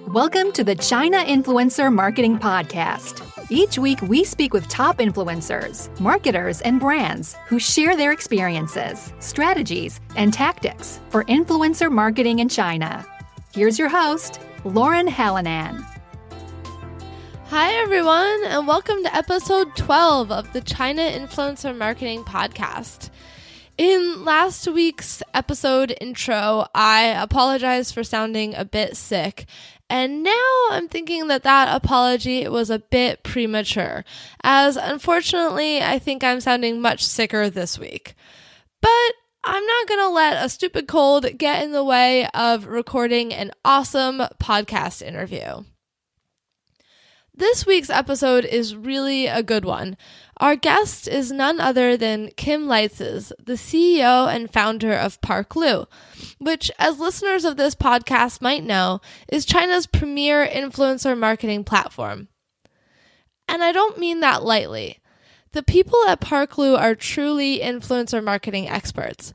Welcome to the China Influencer Marketing Podcast. Each week, we speak with top influencers, marketers, and brands who share their experiences, strategies, and tactics for influencer marketing in China. Here's your host, Lauren Hallanan. Hi, everyone, and welcome to episode 12 of the China Influencer Marketing Podcast. In last week's episode intro, I apologized for sounding a bit sick, and now I'm thinking that apology was a bit premature, as unfortunately, I think I'm sounding much sicker this week. But I'm not going to let a stupid cold get in the way of recording an awesome podcast interview. This week's episode is really a good one. Our guest is none other than Kim Leitzes, the CEO and founder of PARKLU, which, as listeners of this podcast might know, is China's premier influencer marketing platform. And I don't mean that lightly. The people at PARKLU are truly influencer marketing experts.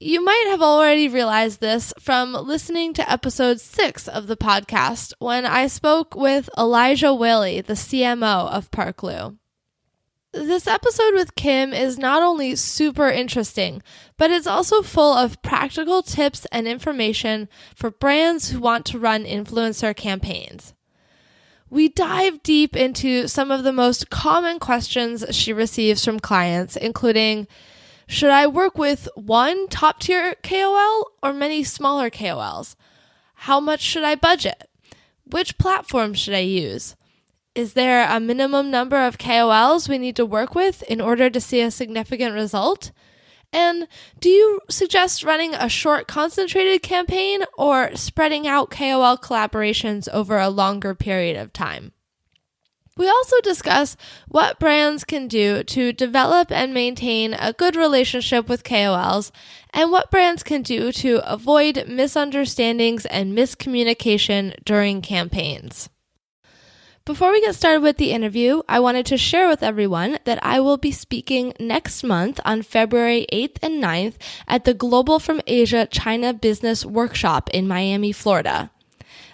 You might have already realized this from listening to episode 6 of the podcast when I spoke with Elijah Whaley, the CMO of PARKLU. This episode with Kim is not only super interesting, but it's also full of practical tips and information for brands who want to run influencer campaigns. We dive deep into some of the most common questions she receives from clients, including, should I work with one top-tier KOL or many smaller KOLs? How much should I budget? Which platform should I use? Is there a minimum number of KOLs we need to work with in order to see a significant result? And do you suggest running a short concentrated campaign or spreading out KOL collaborations over a longer period of time? We also discuss what brands can do to develop and maintain a good relationship with KOLs and what brands can do to avoid misunderstandings and miscommunication during campaigns. Before we get started with the interview, I wanted to share with everyone that I will be speaking next month on February 8th and 9th at the Global from Asia China Business Workshop in Miami, Florida.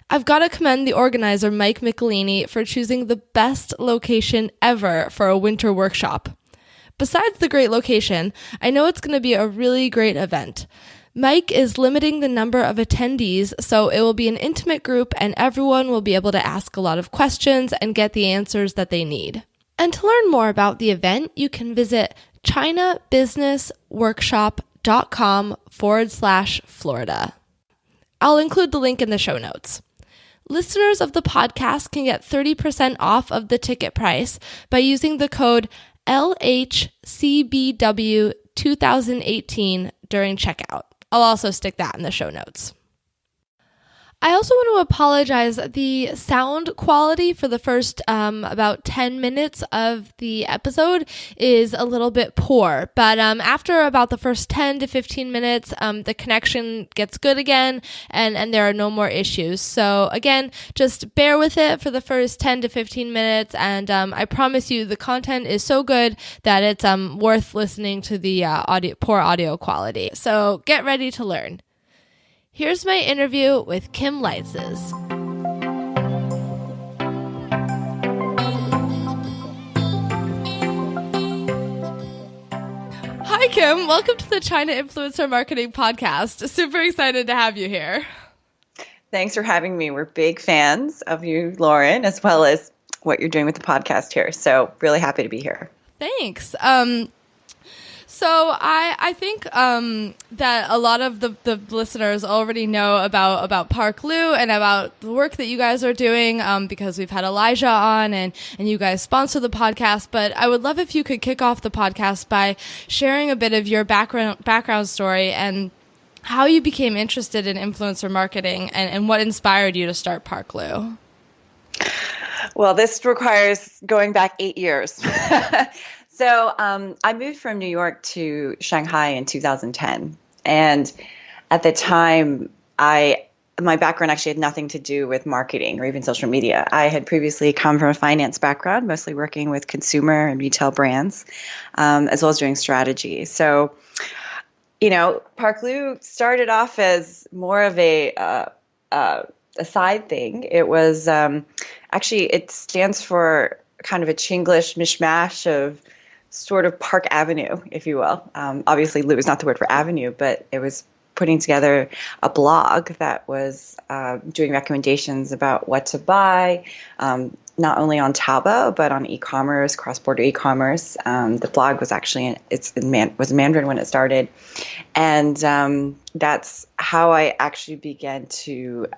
I've got to commend the organizer, Mike Michelini, for choosing the best location ever for a winter workshop. Besides the great location, I know it's going to be a really great event. Mike is limiting the number of attendees, so it will be an intimate group and everyone will be able to ask a lot of questions and get the answers that they need. And to learn more about the event, you can visit chinabusinessworkshop.com/Florida. I'll include the link in the show notes. Listeners of the podcast can get 30% off of the ticket price by using the code LHCBW2018 during checkout. I'll also stick that in the show notes. I also want to apologize. The sound quality for the first about 10 minutes of the episode is a little bit poor, but after about the first 10 to 15 minutes, the connection gets good again, and there are no more issues. So again, just bear with it for the first 10 to 15 minutes, and I promise you the content is so good that it's worth listening to the poor audio quality. So get ready to learn. Here's my interview with Kim Leitzes. Hi, Kim. Welcome to the China Influencer Marketing Podcast. Super excited to have you here. Thanks for having me. We're big fans of you, Lauren, as well as what you're doing with the podcast here. So really happy to be here. Thanks. So I think that a lot of the listeners already know about PARKLU and about the work that you guys are doing because we've had Elijah on and you guys sponsor the podcast. But I would love if you could kick off the podcast by sharing a bit of your background story and how you became interested in influencer marketing and what inspired you to start PARKLU. Well, this requires going back 8 years. So I moved from New York to Shanghai in 2010. And at the time, my background actually had nothing to do with marketing or even social media. I had previously come from a finance background, mostly working with consumer and retail brands, as well as doing strategy. So, PARKLU started off as more of a a side thing. It was actually, it stands for kind of a Chinglish mishmash of sort of Park Avenue, if you will. Obviously, Lu is not the word for avenue, but it was putting together a blog that was doing recommendations about what to buy, not only on Taobao, but on e-commerce, cross-border e-commerce. The blog was actually, was Mandarin when it started. And that's how I actually began to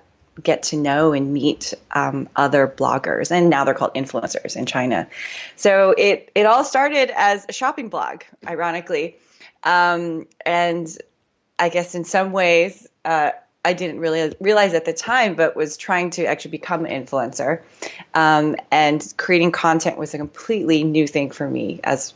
get to know and meet other bloggers. And now they're called influencers in China. So it all started as a shopping blog, ironically. And I guess in some ways, I didn't really realize at the time, but was trying to actually become an influencer. And creating content was a completely new thing for me as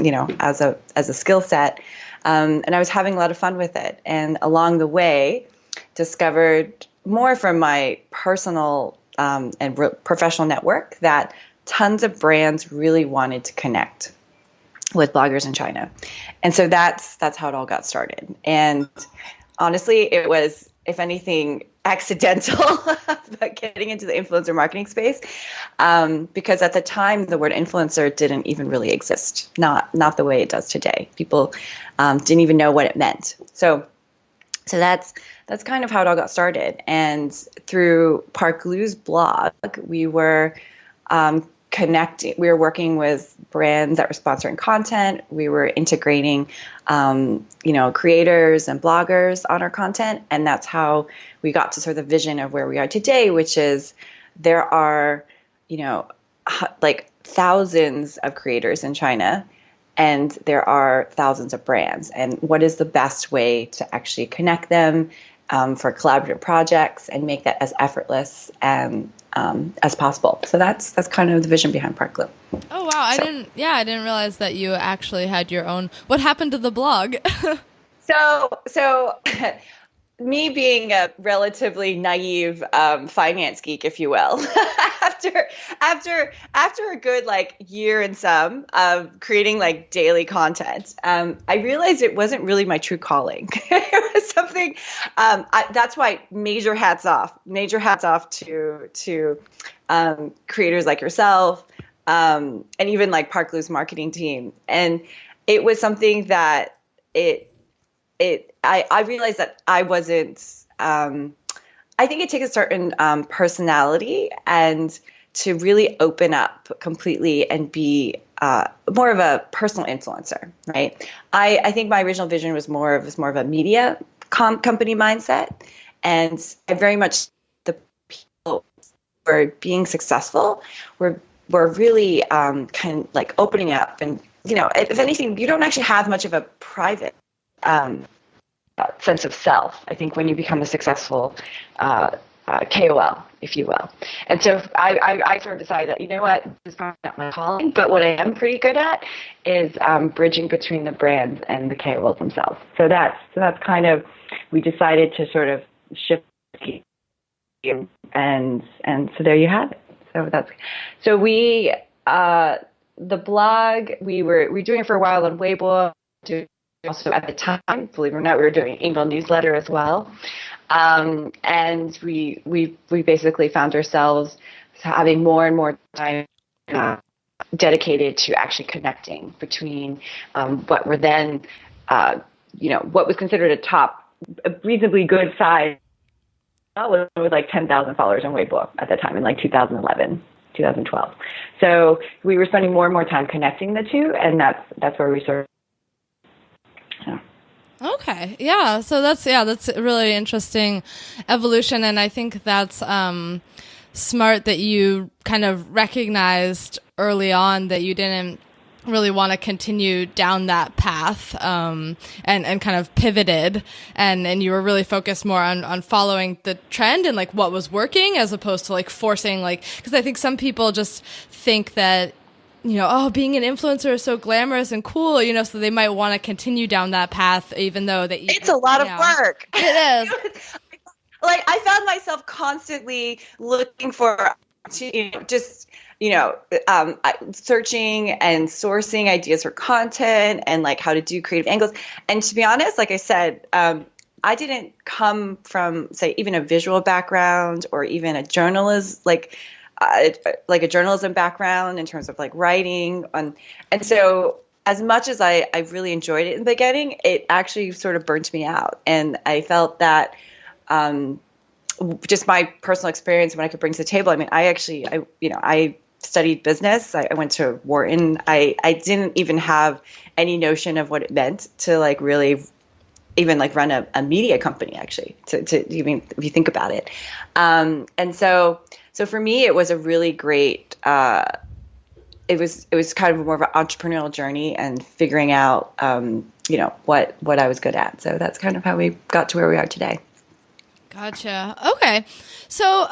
you know, as a skill set. And I was having a lot of fun with it. And along the way, discovered more from my personal and professional network that tons of brands really wanted to connect with bloggers in China. And so that's how it all got started. And honestly, it was, if anything, accidental, but getting into the influencer marketing space, because at the time the word influencer didn't even really exist, not the way it does today. People didn't even know what it meant. So that's kind of how it all got started. And through PARKLU's blog, we were connecting. We were working with brands that were sponsoring content. We were integrating, creators and bloggers on our content, and that's how we got to sort of the vision of where we are today, which is there are, like thousands of creators in China, and there are thousands of brands. And what is the best way to actually connect them for collaborative projects and make that as effortless as possible? So that's kind of the vision behind PARKLU. Oh wow! I didn't realize that you actually had your own. What happened to the blog? So me being a relatively naive finance geek, if you will, after a good year and some of creating daily content, I realized it wasn't really my true calling. It was something. That's why major hats off to creators like yourself, and even PARKLU's marketing team. And it was something that I realized that I wasn't, I think it takes a certain personality and to really open up completely and be more of a personal influencer, right? I think my original vision was more of a media company mindset. And I very much, the people who are being successful were really kind of opening up. And, if anything, you don't actually have much of a private sense of self, I think, when you become a successful KOL, if you will. And so I sort of decided that, this is probably not my calling, but what I am pretty good at is bridging between the brands and the KOLs themselves. So that's kind of, we decided to sort of shift, and so there you have it. So we the blog, we were doing it for a while on Weibo. Also at the time, believe it or not, we were doing email newsletter as well. And we basically found ourselves having more and more time dedicated to actually connecting between what were then, what was considered a reasonably good size. Was 10,000 followers on Weibo at the time in 2011, 2012. So we were spending more and more time connecting the two, and that's where we sort of. Okay. Yeah. So that's a really interesting evolution. And I think that's smart that you kind of recognized early on that you didn't really want to continue down that path, and kind of pivoted, and you were really focused more on following the trend and what was working, as opposed to forcing, because I think some people just think that, being an influencer is so glamorous and cool, so they might want to continue down that path, even though it's a lot of work. It is. I found myself constantly looking for, searching and sourcing ideas for content and how to do creative angles. And to be honest, like I said, I didn't come from, say, even a visual background or even a journalism, like a journalism background in terms of like writing. And so as much as I really enjoyed it in the beginning, it actually sort of burnt me out. And I felt that just my personal experience, what I could bring to the table. I mean, I studied business. I went to Wharton. I didn't even have any notion of what it meant to like really even like run a media company, actually, to even if you think about it. And so for me, it was a really great, it was kind of more of an entrepreneurial journey and figuring out, what I was good at. So that's kind of how we got to where we are today. Gotcha. Okay. So,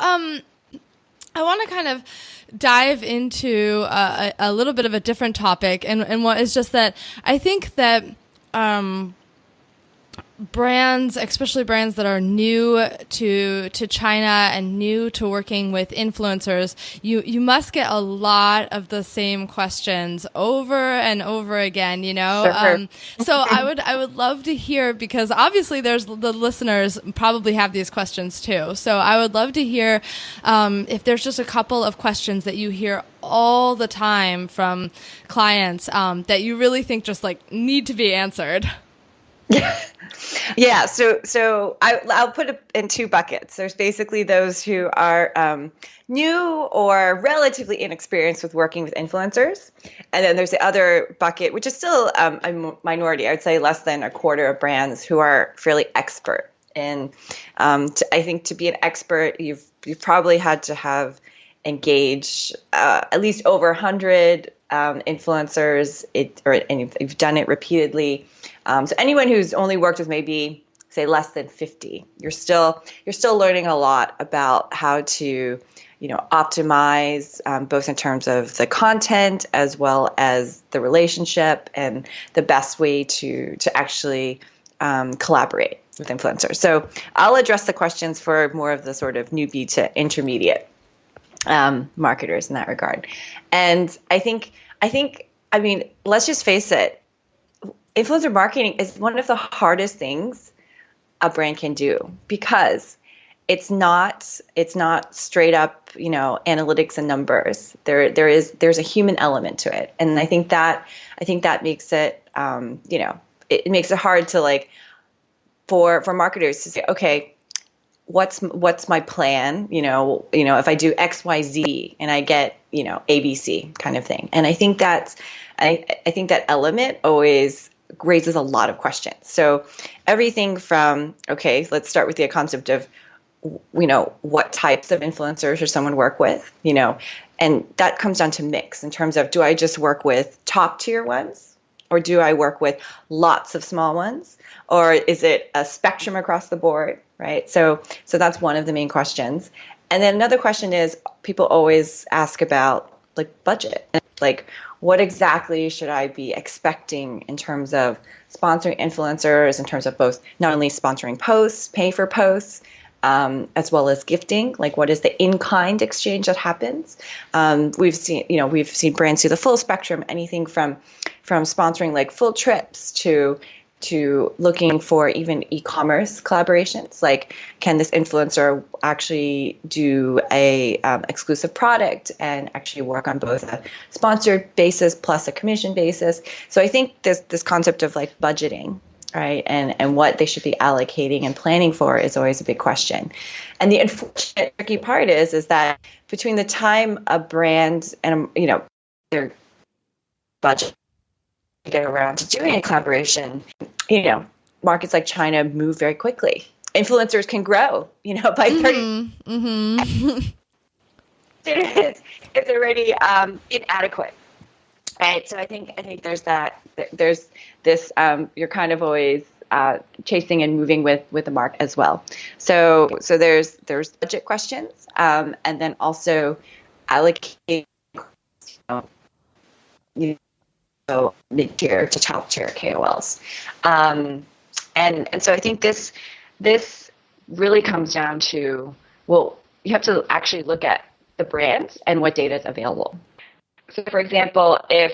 I want to kind of dive into a little bit of a different topic, and what is just that I think that brands, especially brands that are new to China and new to working with influencers, you must get a lot of the same questions over and over again, Sure. So I would love to hear, because obviously the listeners probably have these questions too. So I would love to hear if there's just a couple of questions that you hear all the time from clients that you really think just like need to be answered. Yeah. So I'll put it in two buckets. There's basically those who are new or relatively inexperienced with working with influencers. And then there's the other bucket, which is still a minority. I would say less than a quarter of brands who are fairly expert. And I think to be an expert, you've probably had to have engaged at least over 100 influencers, and you've done it repeatedly. So anyone who's only worked with maybe, say, less than 50, you're still learning a lot about how to, optimize both in terms of the content as well as the relationship and the best way to actually collaborate with influencers. So I'll address the questions for more of the sort of newbie to intermediate marketers in that regard. And I mean, let's just face it. Influencer marketing is one of the hardest things a brand can do, because it's not straight up, analytics and numbers. There's a human element to it. And I think that makes it, it makes it hard to like, for marketers to say, okay, what's my plan? If I do X, Y, Z and I get, ABC kind of thing. And I think I think that element always raises a lot of questions. So everything from, okay, let's start with the concept of, what types of influencers should someone work with, and that comes down to mix in terms of, do I just work with top tier ones, or do I work with lots of small ones, or is it a spectrum across the board, right? So that's one of the main questions. And then another question is, people always ask about like budget, like what exactly should I be expecting in terms of sponsoring influencers, in terms of both not only sponsoring posts, pay for posts, as well as gifting, like what is the in-kind exchange that happens? We've seen brands do the full spectrum, anything from sponsoring like full trips to looking for even e-commerce collaborations. Like, can this influencer actually do a exclusive product and actually work on both a sponsored basis plus a commission basis? So I think this concept of like budgeting, right, and what they should be allocating and planning for is always a big question. And the unfortunate tricky part is that between the time a brand and their budget to get around to doing a collaboration, markets like China move very quickly. Influencers can grow, by 30. Mm-hmm. It's already inadequate, right? So I think there's that. There's this. You're kind of always chasing and moving with the market as well. So there's budget questions, and then also allocating. So mid-tier to top-tier KOLs. And so I think this really comes down to, well, you have to actually look at the brand and what data is available. So, for example, if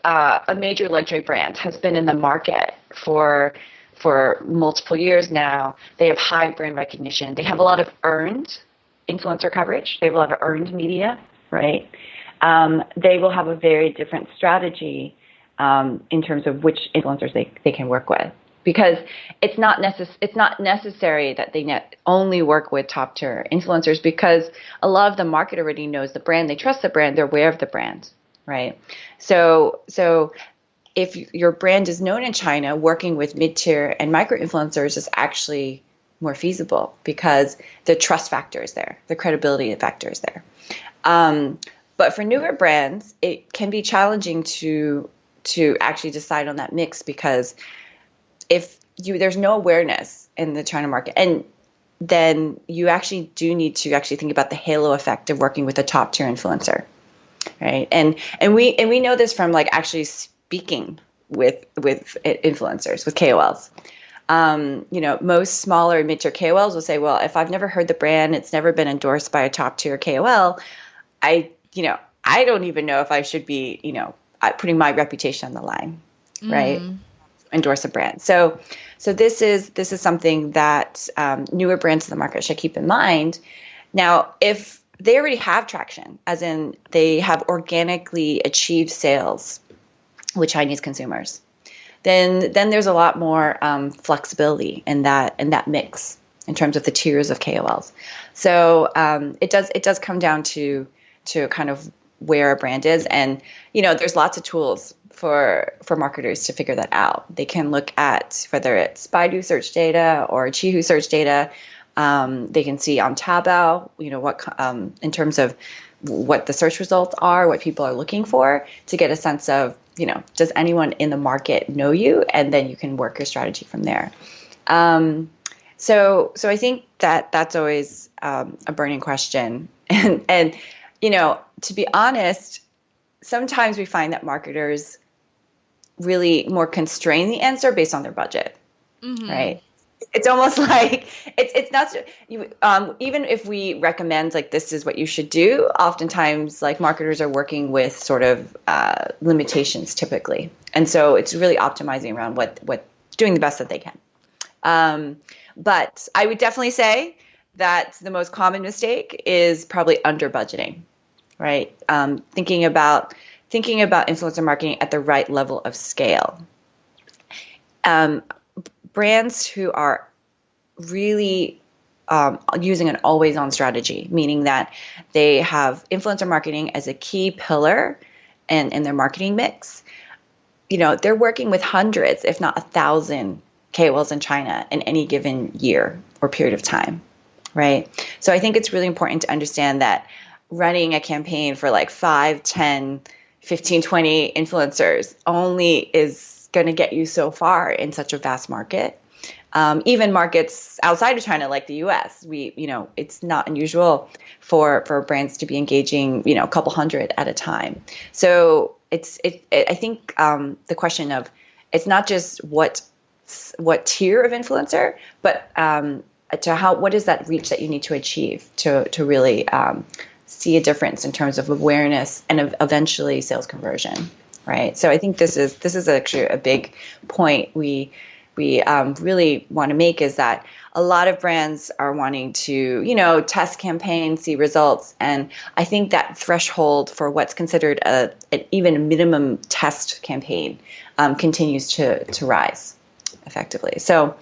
a major luxury brand has been in the market for for multiple years now. They have high brand recognition. They have a lot of earned influencer coverage. They have a lot of earned media, right? They will have a very different strategy in terms of which influencers they can work with. Because it's not necessary that they only work with top tier influencers, because a lot of the market already knows the brand. They trust the brand. They're aware of the brand, right? So if your brand is known in China, working with mid-tier and micro influencers is actually more feasible because the trust factor is there, the credibility factor is there. But for newer brands, it can be challenging to actually decide on that mix, because if there's no awareness in the China market, and then you actually do need to actually think about the halo effect of working with a top tier influencer, right? And we know this from like actually speaking with influencers, with KOLs. Most smaller and mid-tier KOLs will say, well, if I've never heard the brand, it's never been endorsed by a top tier KOL, I don't even know if I should be, putting my reputation on the line, right? Endorse a brand. So this is something that newer brands in the market should keep in mind. Now, if they already have traction, as in they have organically achieved sales with Chinese consumers, then there's a lot more flexibility in that mix in terms of the tiers of KOLs. So it does come down to kind of where a brand is, and there's lots of tools for marketers to figure that out. They can look at whether it's Baidu search data or Qihoo search data. They can see on Taobao, what in terms of what the search results are, what people are looking for, to get a sense of, does anyone in the market know you? And then you can work your strategy from there. So I think that's always a burning question. And to be honest, sometimes we find that marketers really more constrain the answer based on their budget, right? It's almost like it's not even if we recommend like this is what you should do, oftentimes like marketers are working with sort of limitations typically, and so it's really optimizing around what doing the best that they can. But I would definitely say that the most common mistake is probably under budgeting, right? Thinking about influencer marketing at the right level of scale. Brands who are really using an always-on strategy, meaning that they have influencer marketing as a key pillar in their marketing mix, they're working with hundreds, if not 1,000 KOLs in China in any given year or period of time, right? So I think it's really important to understand that running a campaign for like 5, 10, 15, 20 influencers only is going to get you so far in such a vast market. Even markets outside of China, like the US, it's not unusual for brands to be engaging, a couple hundred at a time. So I think the question of, it's not just what tier of influencer, but what is that reach that you need to achieve to really see a difference in terms of awareness and eventually sales conversion, right? So I think this is actually a big point we really want to make, is that a lot of brands are wanting to, test campaigns, see results. And I think that threshold for what's considered an even minimum test campaign continues to rise effectively. So,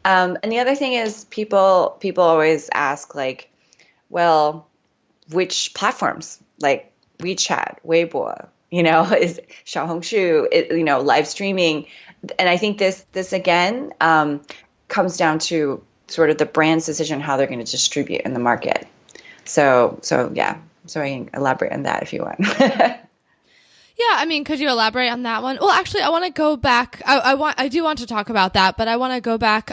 and the other thing is people always ask like, well, which platforms, like WeChat, Weibo, is Xiaohongshu, live streaming. And I think this again comes down to sort of the brand's decision how they're going to distribute in the market. So yeah. So I can elaborate on that if you want. Yeah, could you elaborate on that one? Well, actually, I want to go back. I do want to talk about that, but I want to go back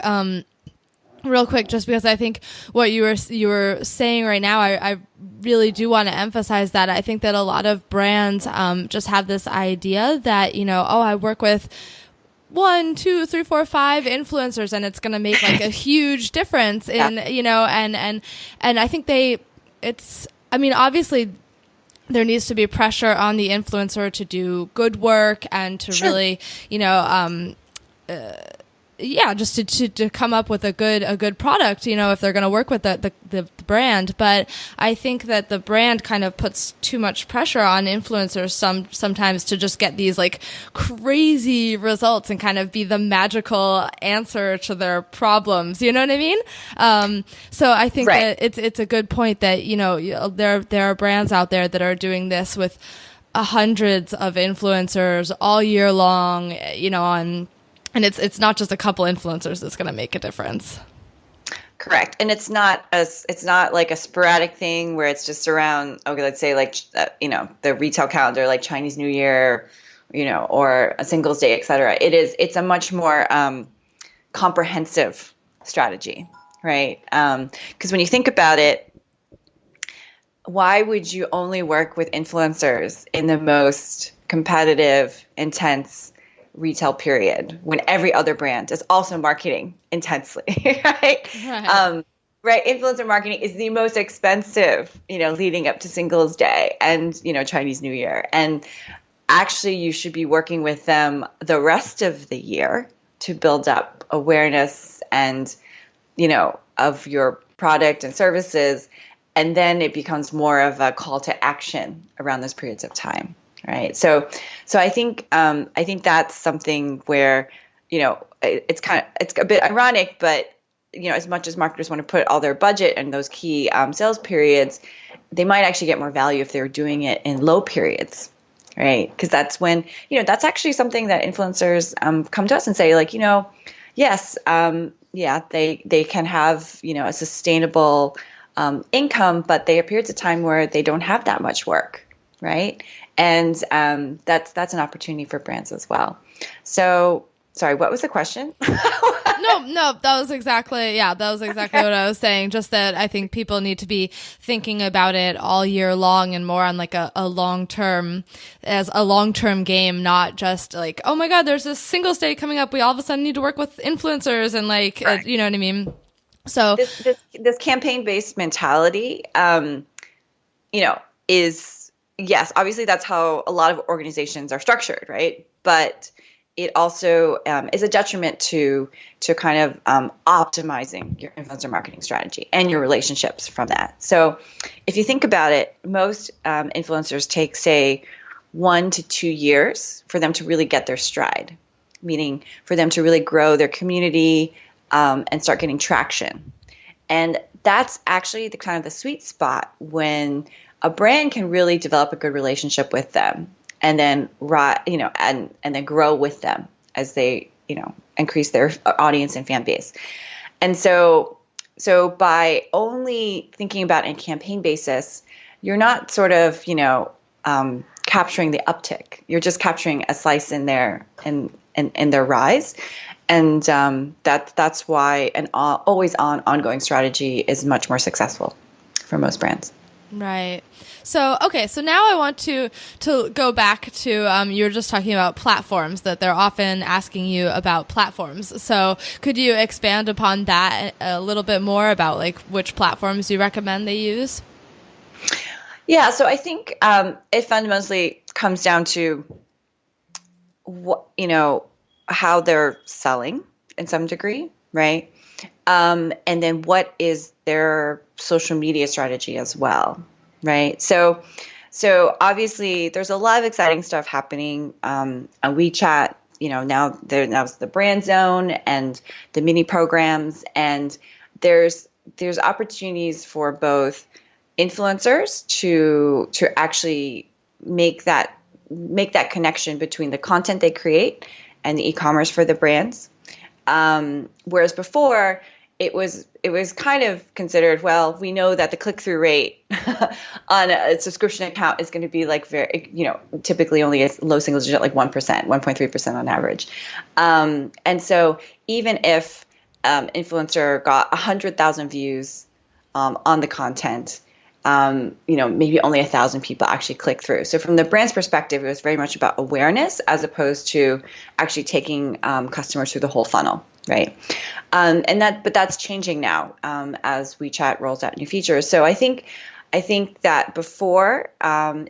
real quick, just because I think what you were saying right now, I really do want to emphasize that. I think that a lot of brands just have this idea that, I work with 1, 2, 3, 4, 5 influencers, and it's going to make like a huge difference in, and I think obviously there needs to be pressure on the influencer to do good work and to really, just to come up with a good product, if they're going to work with the brand. But I think that the brand kind of puts too much pressure on influencers sometimes to just get these like crazy results and kind of be the magical answer to their problems. You know what I mean? So I think that it's a good point that, there are brands out there that are doing this with hundreds of influencers all year long, and it's not just a couple influencers that's going to make a difference. Correct. And it's not like a sporadic thing where it's just around, okay, let's say like, the retail calendar, like Chinese New Year, or a Singles Day, et cetera. It's a much more comprehensive strategy, right? Because when you think about it, why would you only work with influencers in the most competitive, intense retail period when every other brand is also marketing intensely, right? Right. Influencer marketing is the most expensive, leading up to Singles Day and, Chinese New Year. And actually, you should be working with them the rest of the year to build up awareness and, of your product and services. And then it becomes more of a call to action around those periods of time, right? So I think that's something where, it's a bit ironic, but as much as marketers want to put all their budget in those key sales periods, they might actually get more value if they're doing it in low periods, right? Because that's when, that's actually something that influencers come to us and say, like, yes, they can have, a sustainable income, but there are periods of time where they don't have that much work, right? And that's an opportunity for brands as well. So, sorry, what was the question? No, that was exactly what I was saying. Just that I think people need to be thinking about it all year long and more on like a long-term game, not just like, oh my God, there's this Singles Day coming up. We all of a sudden need to work with influencers and like, you know what I mean? So this campaign-based mentality, is, yes, obviously that's how a lot of organizations are structured, right? But it also is a detriment to kind of optimizing your influencer marketing strategy and your relationships from that. So if you think about it, most influencers take, say, 1 to 2 years for them to really get their stride, meaning for them to really grow their community, and start getting traction. And that's actually the kind of the sweet spot when a brand can really develop a good relationship with them and then, and then grow with them as they, increase their audience and fan base. And so by only thinking about it in campaign basis, you're not sort of, capturing the uptick. You're just capturing a slice in their rise. And that's why an always ongoing strategy is much more successful for most brands. Right. So, okay. So now I want to go back to, you were just talking about platforms, that they're often asking you about platforms. So could you expand upon that a little bit more about like which platforms you recommend they use? Yeah. So I think it fundamentally comes down to what, how they're selling in some degree, right? And then what is their social media strategy as well, right? So obviously there's a lot of exciting stuff happening on WeChat. Now there's the brand zone and the mini programs, and there's opportunities for both influencers to actually make that connection between the content they create and the e-commerce for the brands. Whereas before, it was kind of considered, well, we know that the click-through rate on a subscription account is going to be like very, typically only a low single digit, like 1%, 1.3% on average. And so even if influencer got 100,000 views on the content, maybe only 1,000 people actually click through. So from the brand's perspective, it was very much about awareness as opposed to actually taking customers through the whole funnel, right? But that's changing now as WeChat rolls out new features. So I think that before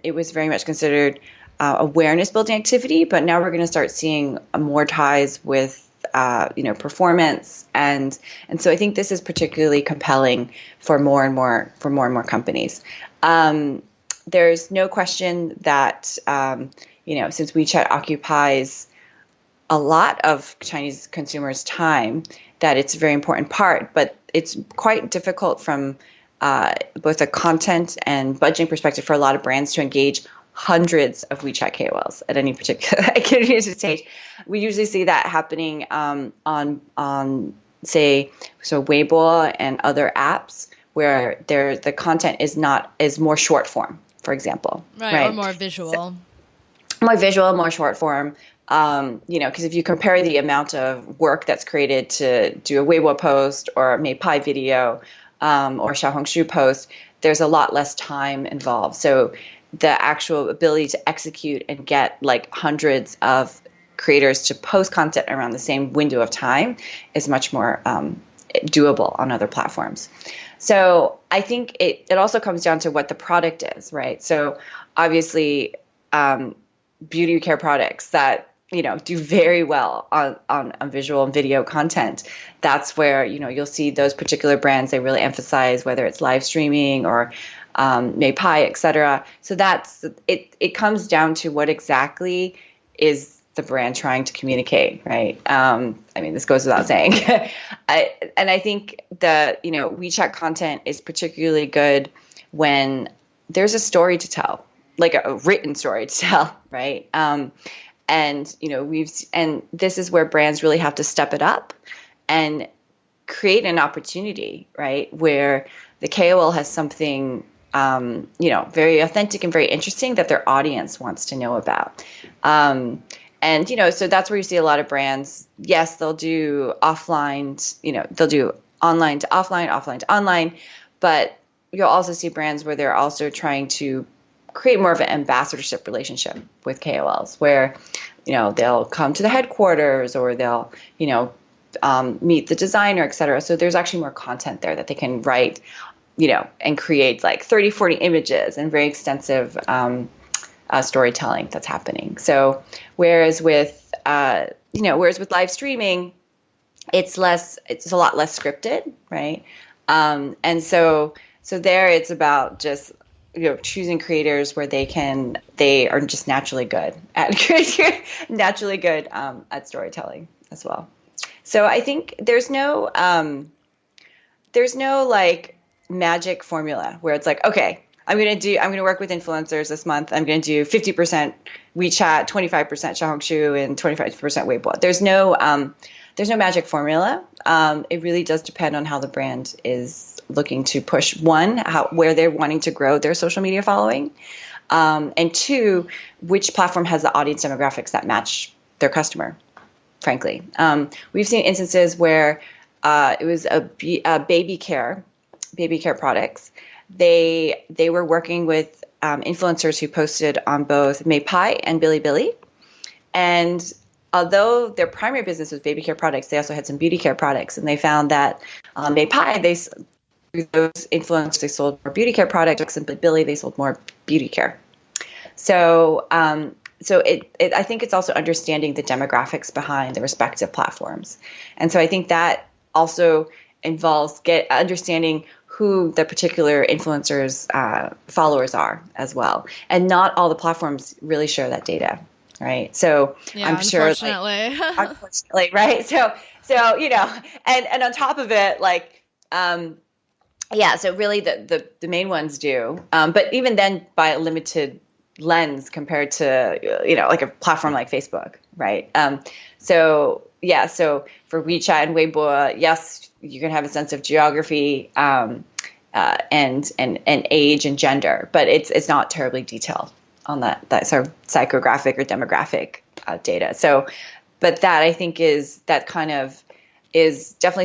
it was very much considered awareness building activity, but now we're going to start seeing more ties with performance, and so I think this is particularly compelling for more and more companies. There's no question that since WeChat occupies a lot of Chinese consumers' time, that it's a very important part, but it's quite difficult from both a content and budgeting perspective for a lot of brands to engage hundreds of WeChat KOLs at any particular stage. We usually see that happening on say, Weibo and other apps where the content is more short form, for example. Right. Or more visual. More visual, more short form. Because if you compare the amount of work that's created to do a Weibo post or a Meipai video or Xiaohongshu post, there's a lot less time involved. So the actual ability to execute and get like hundreds of creators to post content around the same window of time is much more doable on other platforms. So I think it also comes down to what the product is, right? So obviously, beauty care products that do very well on visual and video content. That's where you'll see those particular brands. They really emphasize whether it's live streaming or Meipai, et cetera. So that's it. It comes down to what exactly is the brand trying to communicate, right? This goes without saying. I think the WeChat content is particularly good when there's a story to tell, like a written story to tell, right? And this is where brands really have to step it up and create an opportunity, right, where the KOL has something very authentic and very interesting that their audience wants to know about. So that's where you see a lot of brands. Yes, they'll do offline, they'll do online to offline, offline to online, but you'll also see brands where they're also trying to create more of an ambassadorship relationship with KOLs, where they'll come to the headquarters or they'll meet the designer, et cetera. So there's actually more content there that they can write, and create like 30, 40 images and very extensive storytelling that's happening. So whereas with live streaming, it's a lot less scripted, right? And so there it's about just choosing creators where they are just naturally good at storytelling as well. So I think there's no like magic formula where it's like, okay, I'm going to work with influencers this month. I'm going to do 50% WeChat, 25% Xiaohongshu, and 25% Weibo. There's no magic formula. It really does depend on how the brand is looking to push, where they're wanting to grow their social media following, and two, which platform has the audience demographics that match their customer, frankly. We've seen instances where it was a baby care products. They were working with influencers who posted on both Meipai and Bilibili, and although their primary business was baby care products, they also had some beauty care products, and they found that Meipai, those influencers, they sold more beauty care products, and Billy, they sold more beauty care. So I think it's also understanding the demographics behind the respective platforms. And so I think that also involves understanding who the particular influencers' followers are as well. And not all the platforms really share that data, right? So yeah, I'm sure, unfortunately, right? So and on top of it, so really the main ones do, but even then by a limited lens compared to like a platform like Facebook, right? So for WeChat and Weibo, yes, you can have a sense of geography and age and gender, but it's not terribly detailed on that sort of psychographic or demographic data. So, but that I think is definitely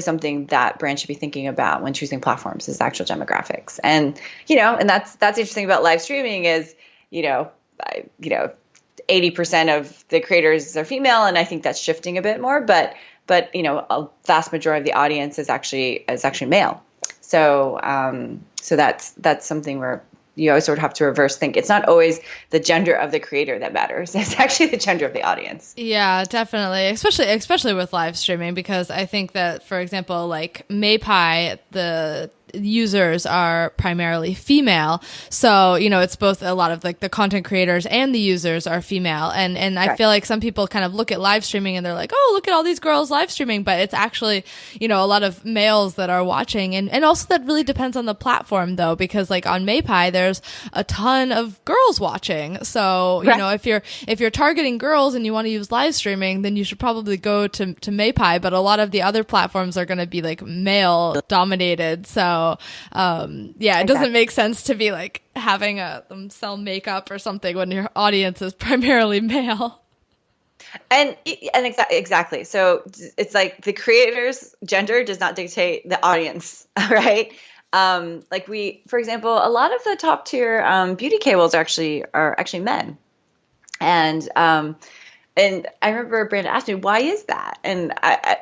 something that brands should be thinking about when choosing platforms, is actual demographics. And and that's interesting about live streaming is 80% of the creators are female, and I think that's shifting a bit more. But a vast majority of the audience is actually male. So so that's something where you always sort of have to reverse think. It's not always the gender of the creator that matters. It's actually the gender of the audience. Yeah, definitely. Especially with live streaming, because I think that, for example, like Maypie, the users are primarily female. So, it's both a lot of like the content creators and the users are female. And I feel like some people kind of look at live streaming and they're like, oh, look at all these girls live streaming. But it's actually, a lot of males that are watching. And also that really depends on the platform though, because like on Maypie, there's a ton of girls watching. So, if you're targeting girls and you want to use live streaming, then you should probably go to Maypie. But a lot of the other platforms are going to be like male dominated. So, it doesn't make sense to be like having them sell makeup or something when your audience is primarily male. And exactly. So it's like the creator's gender does not dictate the audience, right? For example, a lot of the top tier beauty KOLs are actually men, and I remember Brandon asked me, why is that? And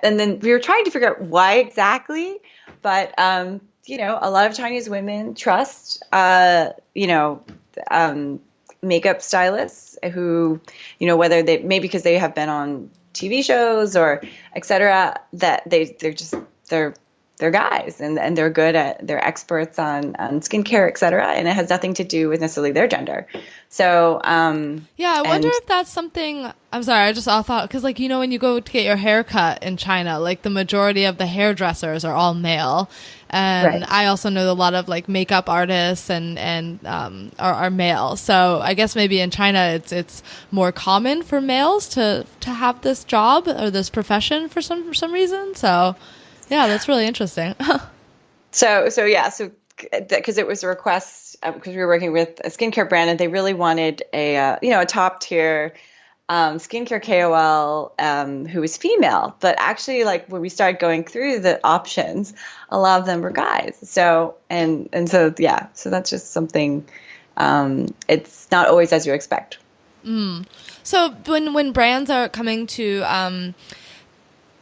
then we were trying to figure out why exactly, but a lot of Chinese women trust, makeup stylists who, whether maybe because they have been on TV shows or et cetera, that they're guys and they're good they're experts on skincare, et cetera. And it has nothing to do with necessarily their gender. So, I wonder if that's something. I'm sorry, I just thought, because like, when you go to get your hair cut in China, like the majority of the hairdressers are all male. And I also know a lot of like makeup artists and are male. So I guess maybe in China it's more common for males to have this job or this profession for some reason. So yeah, that's really interesting. So because it was a request, because we were working with a skincare brand and they really wanted a top tier skincare KOL who was female, but actually like when we started going through the options, a lot of them were guys. So so that's just something. It's not always as you expect. So when brands are coming to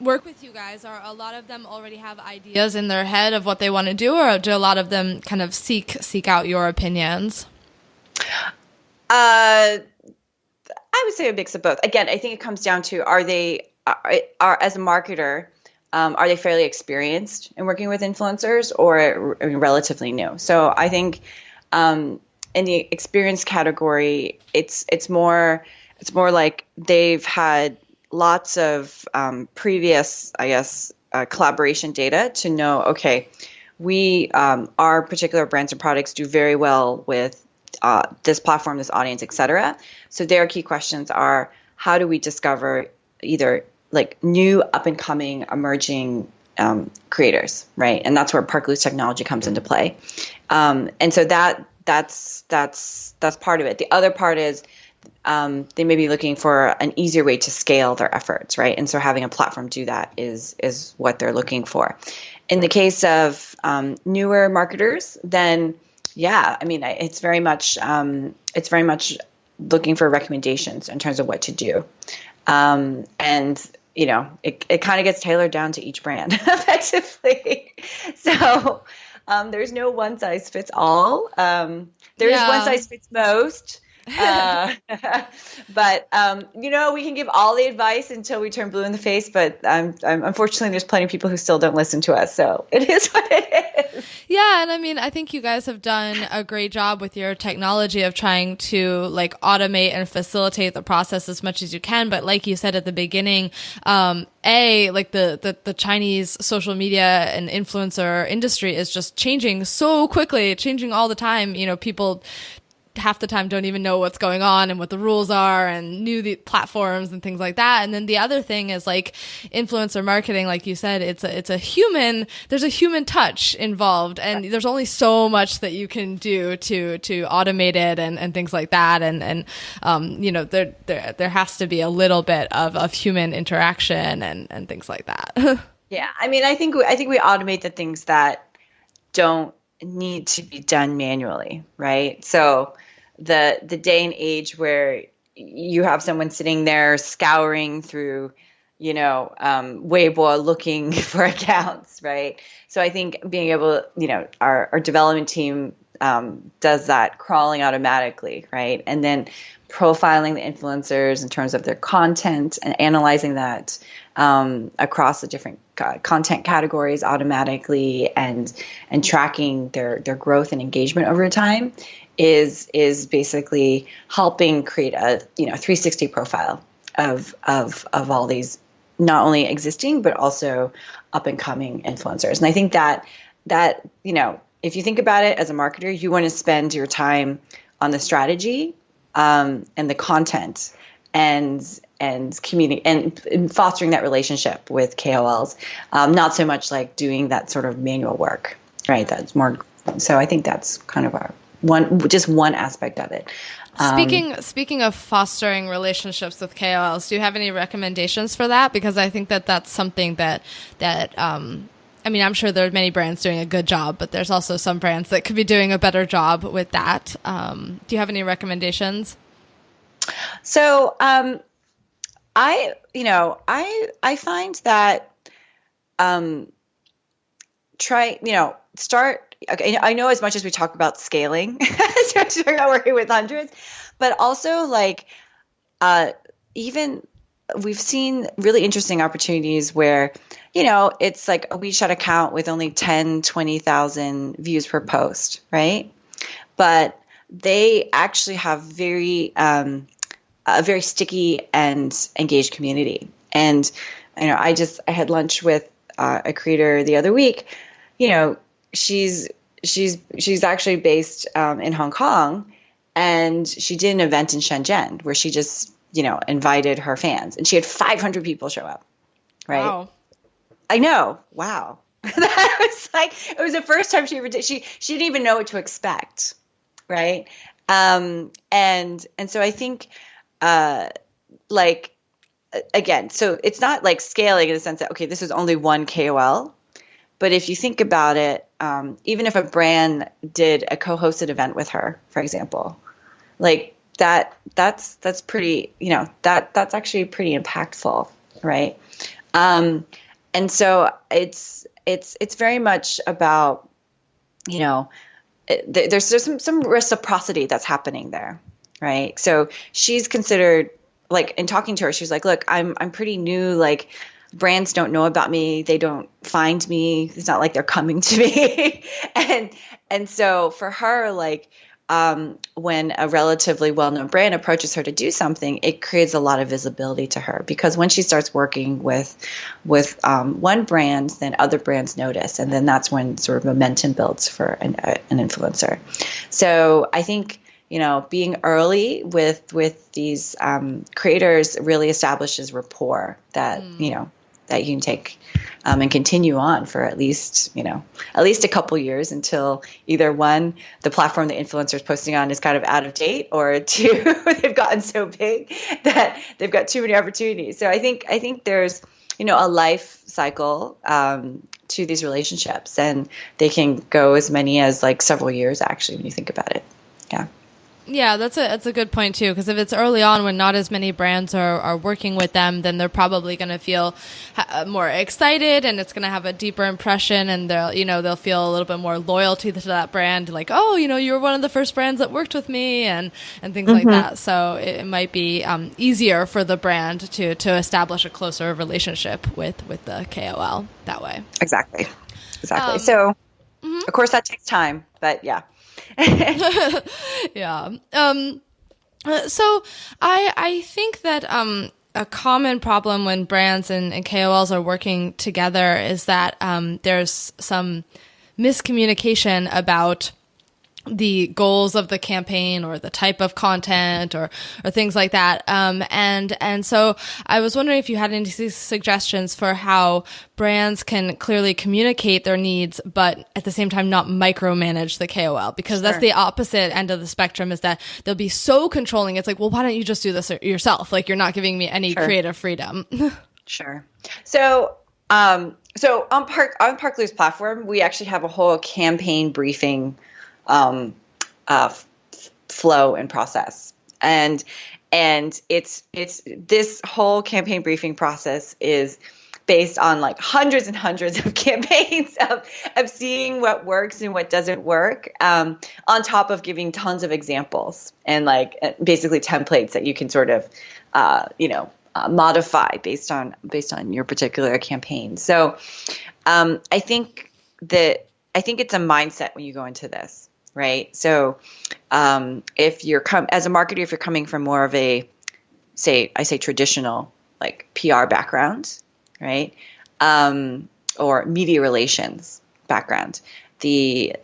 work with you guys, are a lot of them already have ideas in their head of what they want to do, or do a lot of them kind of seek out your opinions? I would say a mix of both. Again, I think it comes down to are as a marketer, are they fairly experienced in working with influencers or relatively new? So I think in the experience category, it's more like they've had lots of previous, I guess, collaboration data to know, okay, our particular brands and products do very well with this platform, this audience, et cetera. So their key questions are, how do we discover either like new up and coming emerging creators, right? And that's where PARKLU's technology comes into play. And so that's part of it. The other part is they may be looking for an easier way to scale their efforts, right? And so having a platform do that is what they're looking for. In the case of newer marketers, then yeah, I mean, it's very much looking for recommendations in terms of what to do, and it kind of gets tailored down to each brand effectively. So there's no one size fits all. There is one size fits most. But we can give all the advice until we turn blue in the face, but unfortunately there's plenty of people who still don't listen to us, so it is what it is. Yeah, and I mean, I think you guys have done a great job with your technology of trying to like automate and facilitate the process as much as you can, but like you said at the beginning, like the Chinese social media and influencer industry is just changing so quickly, changing all the time. People half the time don't even know what's going on and what the rules are and the platforms and things like that. And then the other thing is like influencer marketing, like you said, there's a human touch involved, and there's only so much that you can do to automate it and things like that. And there has to be a little bit of human interaction and things like that. Yeah. I mean, I think we automate the things that don't need to be done manually, right? So the day and age where you have someone sitting there scouring through, Weibo looking for accounts, right? So I think being able, our development team does that crawling automatically, right? And then profiling the influencers in terms of their content and analyzing that across the different content categories automatically, and tracking their growth and engagement over time is basically helping create a 360 profile of all these not only existing but also up and coming influencers. And I think that if you think about it as a marketer, you want to spend your time on the strategy and the content and and fostering that relationship with KOLs, not so much like doing that sort of manual work, right? That's more. So I think that's kind of one aspect of it. Speaking of fostering relationships with KOLs, do you have any recommendations for that? Because I think that that's something that I mean, I'm sure there are many brands doing a good job, but there's also some brands that could be doing a better job with that. Do you have any recommendations? So I find that start. Okay, I know as much as we talk about scaling, so we're talking about working with hundreds, but also even we've seen really interesting opportunities where, it's like a WeChat account with only 10, 20,000 views per post, right? But they actually have a very sticky and engaged community. And, I had lunch with a creator the other week. She's actually based in Hong Kong, and she did an event in Shenzhen where she just, invited her fans, and she had 500 people show up. Right. Wow. I know. Wow. That was it was the first time she ever did. She didn't even know what to expect. Right. And so I think, again, so it's not like scaling in the sense that, okay, this is only one KOL. But if you think about it, even if a brand did a co-hosted event with her, for example, that's pretty, that's actually pretty impactful, right? And so it's very much about, there's some reciprocity that's happening there, right? So she's considered, in talking to her, she's like, look, I'm pretty new, brands don't know about me. They don't find me. It's not like they're coming to me. and so for her, when a relatively well-known brand approaches her to do something, it creates a lot of visibility to her, because when she starts working with one brand, then other brands notice. And then that's when sort of momentum builds for an influencer. So I think, being early with these creators really establishes rapport that, that you can take and continue on for at least a couple years, until either one, the platform the influencer is posting on is kind of out of date, or two, they've gotten so big that they've got too many opportunities. So I think there's, a life cycle to these relationships, and they can go as many as several years, actually, when you think about it. Yeah. Yeah, that's a good point too, because if it's early on when not as many brands are working with them, then they're probably going to feel more excited, and it's going to have a deeper impression, and they'll feel a little bit more loyalty to that brand, you were one of the first brands that worked with me, and things like that. So it might be easier for the brand to establish a closer relationship with the KOL that way. Exactly. So of course that takes time, but yeah. Yeah. So I think that a common problem when brands and KOLs are working together is that there's some miscommunication about the goals of the campaign, or the type of content, or things like that. And so I was wondering if you had any suggestions for how brands can clearly communicate their needs, but at the same time not micromanage the KOL, because that's the opposite end of the spectrum, is that they'll be so controlling. It's like, well, why don't you just do this yourself? You're not giving me any creative freedom. Sure. So on PARKLU's platform, we actually have a whole campaign briefing flow and process, and it's this whole campaign briefing process is based on like hundreds and hundreds of campaigns of seeing what works and what doesn't work, on top of giving tons of examples and like basically templates that you can sort of, modify based on your particular campaign. So I think it's a mindset when you go into this, right? So if you're as a marketer, if you're coming from more of a traditional like PR background, right? Or media relations background, the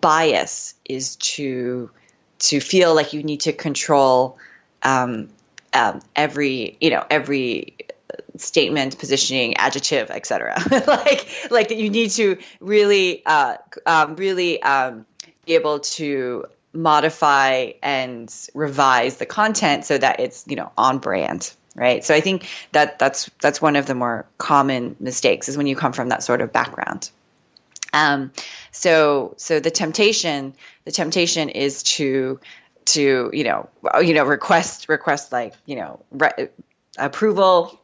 bias is to feel like you need to control every statement, positioning, adjective, etc. like that you need to really be able to modify and revise the content so that it's on brand, right? So I think that's one of the more common mistakes is when you come from that sort of background. So the temptation is to request like approval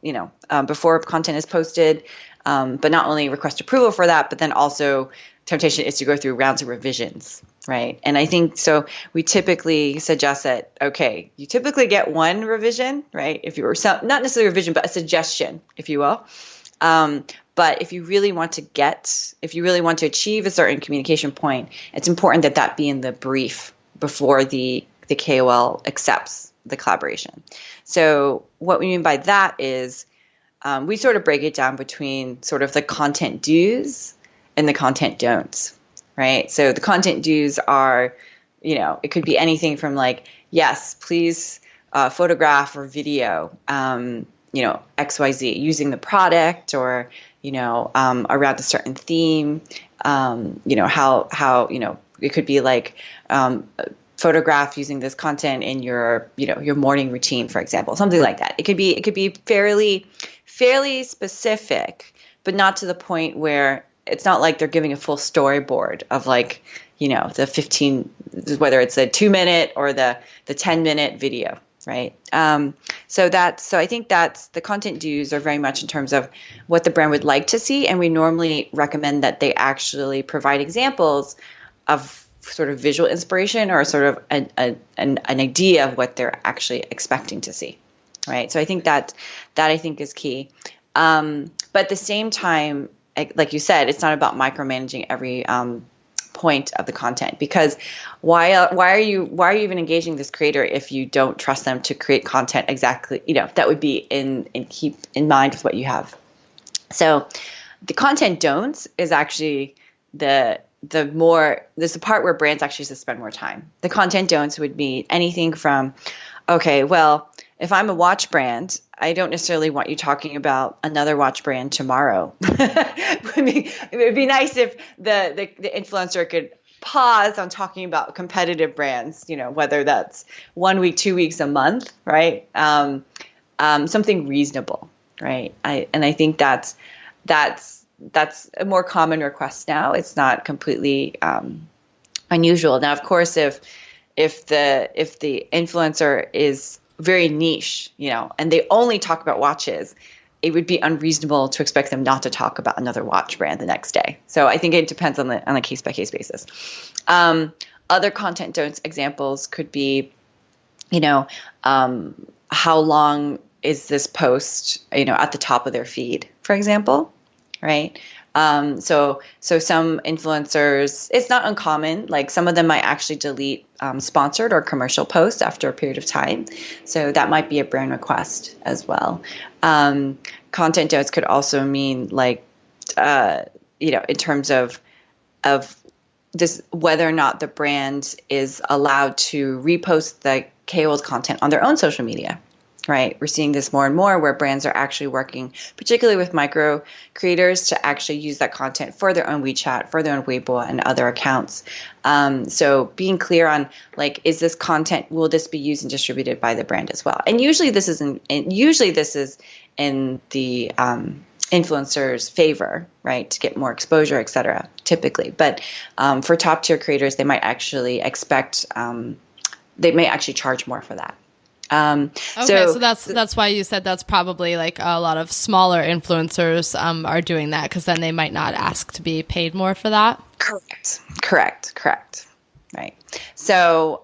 before content is posted, but not only request approval for that, but then also temptation is to go through rounds of revisions, right? And I think so we typically suggest that, okay, you typically get one revision, right? If you were not necessarily a revision, but a suggestion, if you will. But if you really want to achieve a certain communication point, it's important that be in the brief before the KOL accepts the collaboration. So what we mean by that is we sort of break it down between sort of the content do's and the content don'ts, right? So the content do's are, it could be anything from like, yes, please photograph or video, XYZ using the product or, around a certain theme, how it could be like, photograph using this content in your morning routine, for example, something like that. It could be fairly specific, but not to the point where it's not like they're giving a full storyboard of like, the 15, whether it's a 2-minute or the 10-minute video, right? So I think that's the content do's are very much in terms of what the brand would like to see, and we normally recommend that they actually provide examples of sort of visual inspiration or sort of an idea of what they're actually expecting to see, right? So I think that I think is key. But at the same time, like you said, it's not about micromanaging every point of the content, because why are you even engaging this creator if you don't trust them to create content exactly that would be keep in mind with what you have. So the content don'ts is actually this is the part where brands actually should spend more time. The content don'ts would be anything from, okay, well, if I'm a watch brand, I don't necessarily want you talking about another watch brand tomorrow. It would be nice if the influencer could pause on talking about competitive brands, whether that's 1 week, 2 weeks, a month, right? Something reasonable, right? I think that's a more common request now. It's not completely unusual. Now, of course, if the influencer is very niche, and they only talk about watches, it would be unreasonable to expect them not to talk about another watch brand the next day. So I think it depends on a case by case basis. Other content don'ts examples could be, how long is this post, at the top of their feed, for example. Right. So some influencers, it's not uncommon, like some of them might actually delete sponsored or commercial posts after a period of time. So that might be a brand request as well. Content don'ts could also mean like, in terms of this, whether or not the brand is allowed to repost the KOL's content on their own social media. Right. We're seeing this more and more where brands are actually working, particularly with micro creators, to actually use that content for their own WeChat, for their own Weibo and other accounts. So being clear on like, is this content, will this be used and distributed by the brand as well? And usually this is in the influencer's favor, right, to get more exposure, et cetera, typically. But for top tier creators, they might actually expect, they may actually charge more for that. So that's why you said that's probably like a lot of smaller influencers are doing that, because then they might not ask to be paid more for that. Correct. Right. So,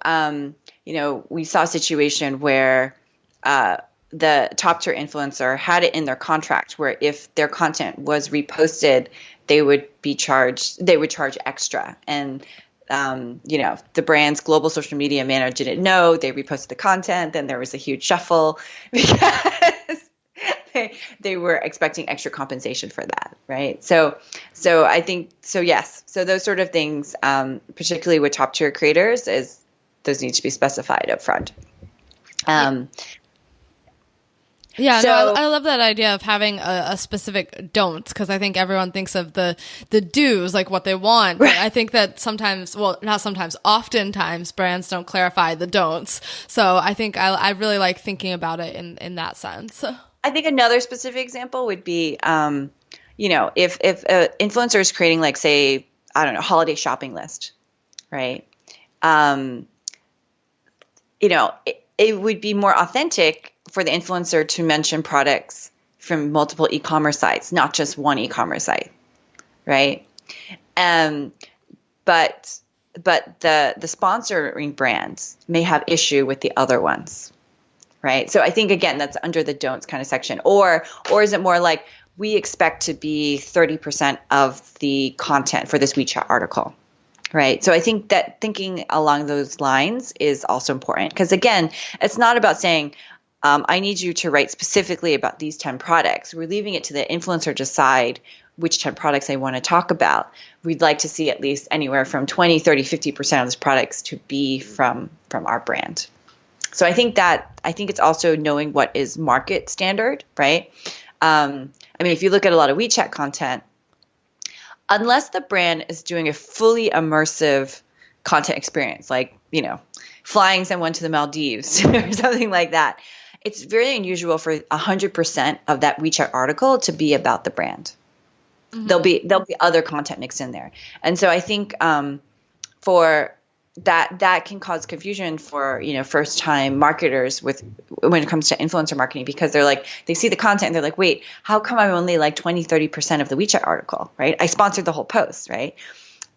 we saw a situation where the top tier influencer had it in their contract where if their content was reposted, they would charge extra. And the brand's global social media manager didn't know. They reposted the content. Then there was a huge shuffle because they were expecting extra compensation for that, right? So I think yes. So those sort of things, particularly with top tier creators, those need to be specified up front. I love that idea of having a specific don'ts, because I think everyone thinks of the do's, like what they want. But I think that oftentimes brands don't clarify the don'ts. So I think I really like thinking about it in that sense. I think another specific example would be, if an influencer is creating, like, say, I don't know, holiday shopping list, right? It would be more authentic for the influencer to mention products from multiple e-commerce sites, not just one e-commerce site, right? But the sponsoring brands may have issue with the other ones, right? So I think, again, that's under the don'ts kind of section. Or is it more like, we expect to be 30% of the content for this WeChat article, right? So I think that thinking along those lines is also important, because, again, it's not about saying, I need you to write specifically about these 10 products. We're leaving it to the influencer to decide which 10 products they want to talk about. We'd like to see at least anywhere from 20, 30, 50% of those products to be from our brand. So I think it's also knowing what is market standard, right? If you look at a lot of WeChat content, unless the brand is doing a fully immersive content experience, like, flying someone to the Maldives or something like that, it's very unusual for 100% of that WeChat article to be about the brand. Mm-hmm. There'll be other content mixed in there. And so I think for that can cause confusion for, first time marketers when it comes to influencer marketing, because they see the content and they're like, wait, how come I'm only like 20, 30% of the WeChat article, right? I sponsored the whole post, right?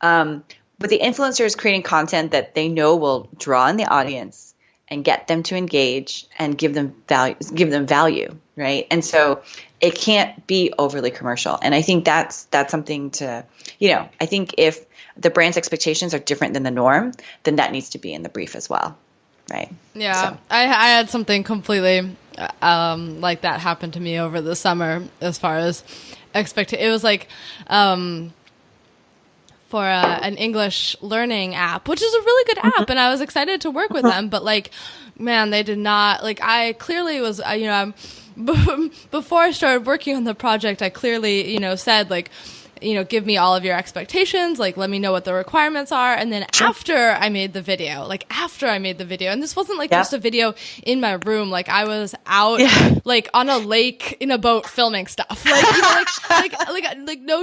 But the influencer is creating content that they know will draw in the audience and get them to engage and give them value, right? And so it can't be overly commercial. And I think that's something to, I think if the brand's expectations are different than the norm, then that needs to be in the brief as well, right? Yeah, so. I had something completely like that happen to me over the summer as far as expectation. It was like for an English learning app, which is a really good app, and I was excited to work with them, but man, they did not, I clearly was, before I started working on the project, I clearly, said, give me all of your expectations, let me know what the requirements are. And then after I made the video, and this wasn't just a video in my room, I was out, on a lake in a boat filming stuff, no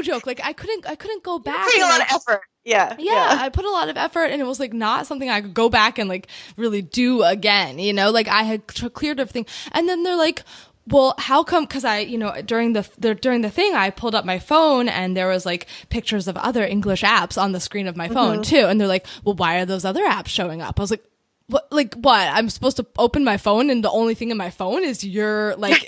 joke. I couldn't go back. Putting a lot of effort. Yeah. I put a lot of effort, and it was not something I could go back and really do again. I had cleared everything. And then they're like, well, how come? Because I, during the thing, I pulled up my phone and there was pictures of other English apps on the screen of my phone too. And they're like, well, why are those other apps showing up? I was like, what? I'm supposed to open my phone and the only thing in my phone is your app? That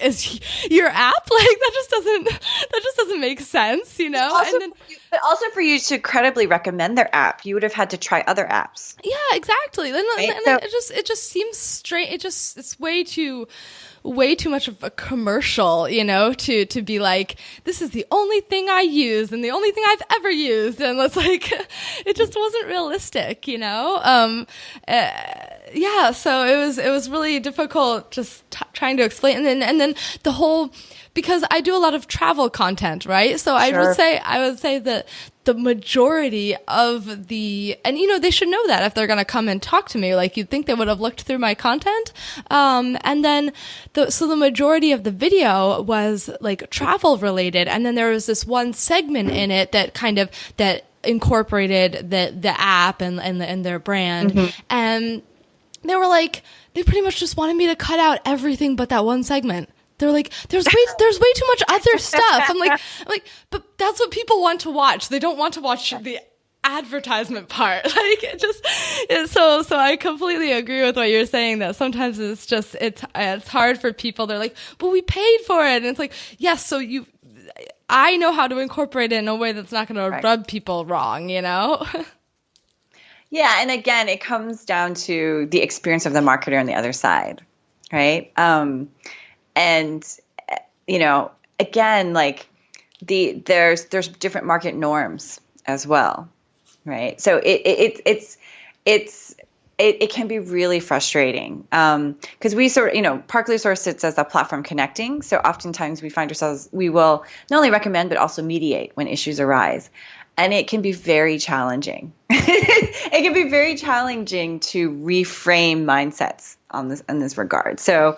just doesn't make sense, But also for you to credibly recommend their app, you would have had to try other apps. Yeah, exactly. And it just seems straight. It's way too much of a commercial, to be like, this is the only thing I use and the only thing I've ever used. And it's it just wasn't realistic, so it was really difficult just trying to explain. And then the whole, because I do a lot of travel content, right? So I would say that the majority of and they should know that if they're going to come and talk to me, you'd think they would have looked through my content. And then the majority of the video was travel related. And then there was this one segment in it that that incorporated the app and their brand. Mm-hmm. they were like, they pretty much just wanted me to cut out everything but that one segment. They're like, there's way too much other stuff. I'm like, but that's what people want to watch. They don't want to watch the advertisement part. Like, so I completely agree with what you're saying, that sometimes it's hard for people. They're like, but we paid for it. And it's like, yes, so I know how to incorporate it in a way that's not going to rub people wrong, you know? Yeah. And again, it comes down to the experience of the marketer on the other side. Right. And, again, like there's different market norms as well. Right. So it can be really frustrating because we PARKLU sort of sits as a platform connecting. So oftentimes we find ourselves, we will not only recommend, but also mediate when issues arise. And it can be very challenging. It can be very challenging to reframe mindsets in this regard. So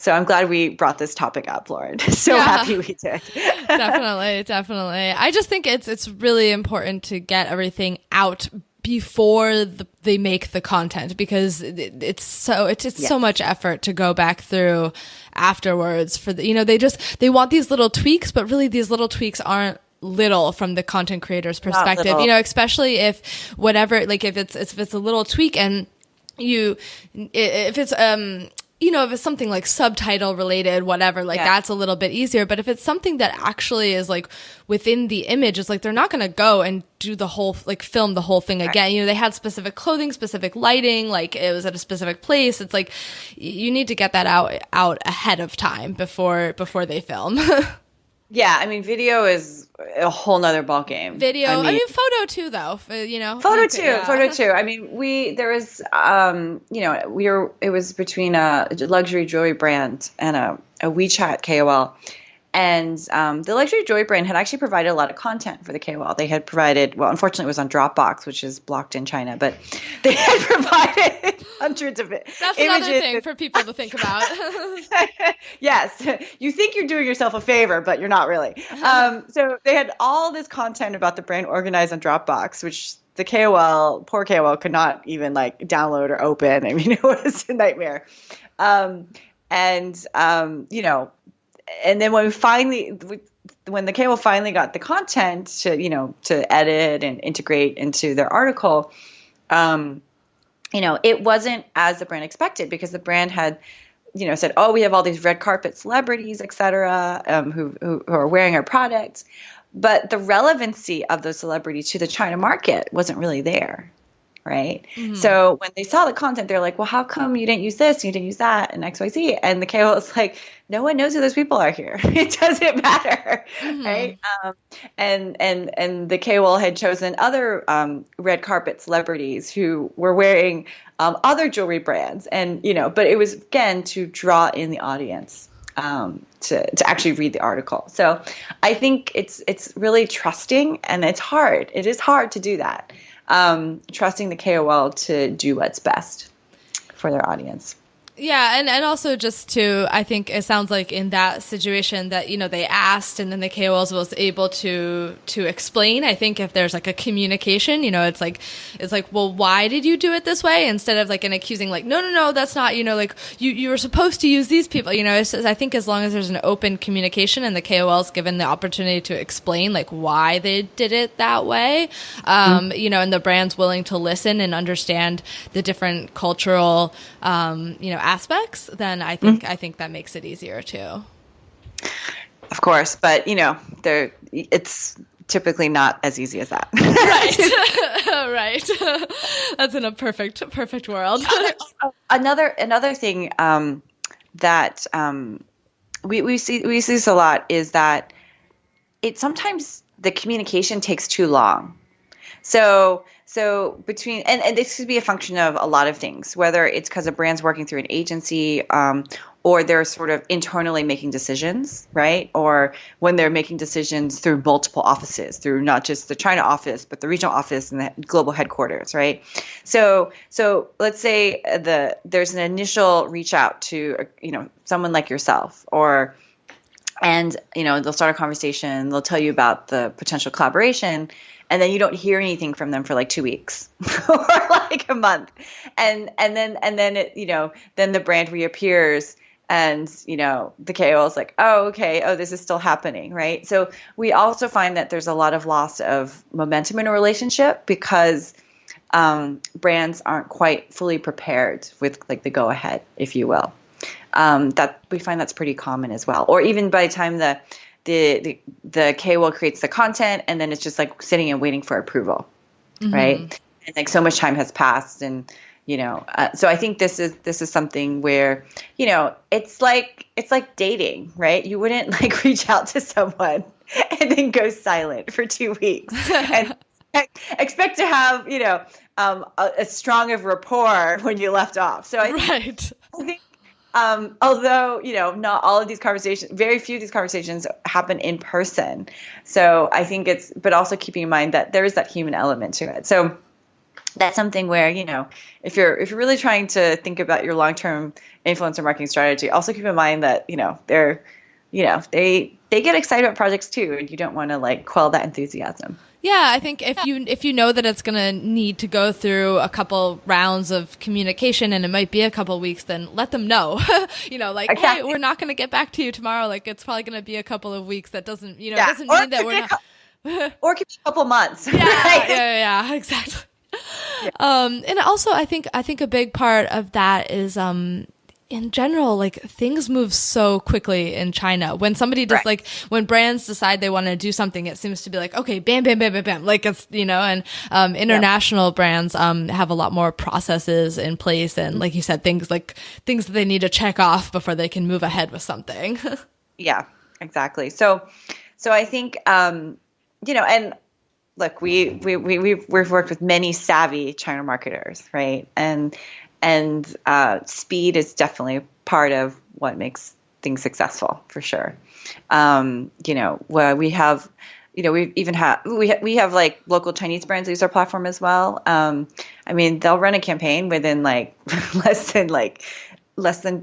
I'm glad we brought this topic up, Lauren. Happy we did. Definitely. I just think it's really important to get everything out before they make the content, because it's so much effort to go back through afterwards for they want these little tweaks, but really these little tweaks aren't little from the content creator's perspective, especially if whatever, like if it's a little tweak and if it's something like subtitle related, whatever, that's a little bit easier. But if it's something that actually is like within the image, it's like they're not going to go and do the whole, film the whole thing again. They had specific clothing, specific lighting, like it was at a specific place. It's like you need to get that out ahead of time before they film. Yeah, I mean, video is a whole nother ballgame. Photo too, though. Photo too. I mean, it was between a luxury jewelry brand and a WeChat KOL. And the luxury jewelry brand had actually provided a lot of content for the KOL. They had provided, well, unfortunately, it was on Dropbox, which is blocked in China, but they had provided hundreds of it. That's another thing for people to think about. Yes. You think you're doing yourself a favor, but you're not really. So they had all this content about the brand organized on Dropbox, which the poor KOL could not even download or open. I mean, it was a nightmare. And then when the KOL finally got the content to edit and integrate into their article, it wasn't as the brand expected, because the brand had, said, oh, we have all these red carpet celebrities, et cetera, who are wearing our products. But the relevancy of those celebrities to the China market wasn't really there. Right. Mm-hmm. So when they saw the content, they're like, well, how come you didn't use this? You didn't use that and XYZ. And the KOL is like, no one knows who those people are here. It doesn't matter. Mm-hmm. Right. And the KOL had chosen other red carpet celebrities who were wearing other jewelry brands. And, but it was, again, to draw in the audience to actually read the article. So I think it's really trusting, and it's hard. It is hard to do that. Trusting the KOL to do what's best for their audience. Yeah, and also just to, I think it sounds like in that situation that, they asked and then the KOLs was able to explain. I think if there's a communication, it's like, well, why did you do it this way? Instead of an accusing, no, that's not, you were supposed to use these people, I think as long as there's an open communication and the KOLs given the opportunity to explain why they did it that way, and the brand's willing to listen and understand the different cultural, aspects, then I think that makes it easier too. Of course, but it's typically not as easy as that. Right. That's in a perfect world. Another thing that we see this a lot is that sometimes the communication takes too long. So between, and this could be a function of a lot of things, whether it's because a brand's working through an agency, or they're sort of internally making decisions, right? Or when they're making decisions through multiple offices, through not just the China office, but the regional office and the global headquarters, right? So let's say there's an initial reach out to, someone like yourself, or And, they'll start a conversation, they'll tell you about the potential collaboration, and then you don't hear anything from them for like 2 weeks or like a month. And then it, then the brand reappears and, the KOL is like, oh, okay. Oh, this is still happening. Right. So we also find that there's a lot of loss of momentum in a relationship because brands aren't quite fully prepared with like the go ahead, if you will. That we find that's pretty common as well. Or even by the time the KOL creates the content and then it's just like sitting and waiting for approval, right? And like so much time has passed, and so I think this is something where it's like dating, right? You wouldn't like reach out to someone and then go silent for 2 weeks and expect to have a strong of rapport when you left off. So I think although, not all of these conversations, very few of these conversations happen in person. So I think but also keeping in mind that there is that human element to it. So that's something where, if you're really trying to think about your long-term influencer marketing strategy, also keep in mind that, they get excited about projects too, and you don't want to like quell that enthusiasm. Yeah, I think if you know that it's going to need to go through a couple rounds of communication and it might be a couple weeks, then let them know. Exactly. Hey, we're not going to get back to you tomorrow. Like it's probably going to be a couple of weeks. That doesn't, doesn't mean that we're not. Or it could be a couple months. Yeah, right? yeah, exactly. Yeah. And also, I think a big part of that is in general, like things move so quickly in China. When somebody does when brands decide they want to do something, it seems to be like, okay, bam, bam, bam, bam, bam. Like it's, and international brands have a lot more processes in place. And like you said, things that they need to check off before they can move ahead with something. Yeah, exactly. So I think, and look, we've worked with many savvy China marketers, right? And speed is definitely part of what makes things successful, for sure. Where we have, we have like local Chinese brands use our platform as well. They'll run a campaign within like less than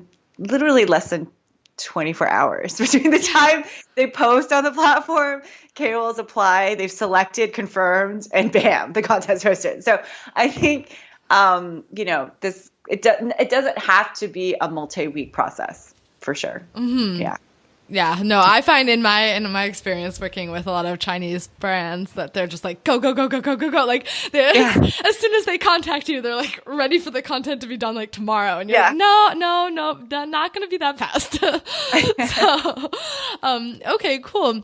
24 hours between the time they post on the platform, KOLs apply, they've selected, confirmed, and bam, the content's posted. So I think, it doesn't have to be a multi-week process, for sure. Mm-hmm. Yeah. No, I find in my experience working with a lot of Chinese brands that they're just like, go. Like as soon as they contact you, they're like ready for the content to be done like tomorrow. And you're like, no, not going to be that fast. So, okay, cool.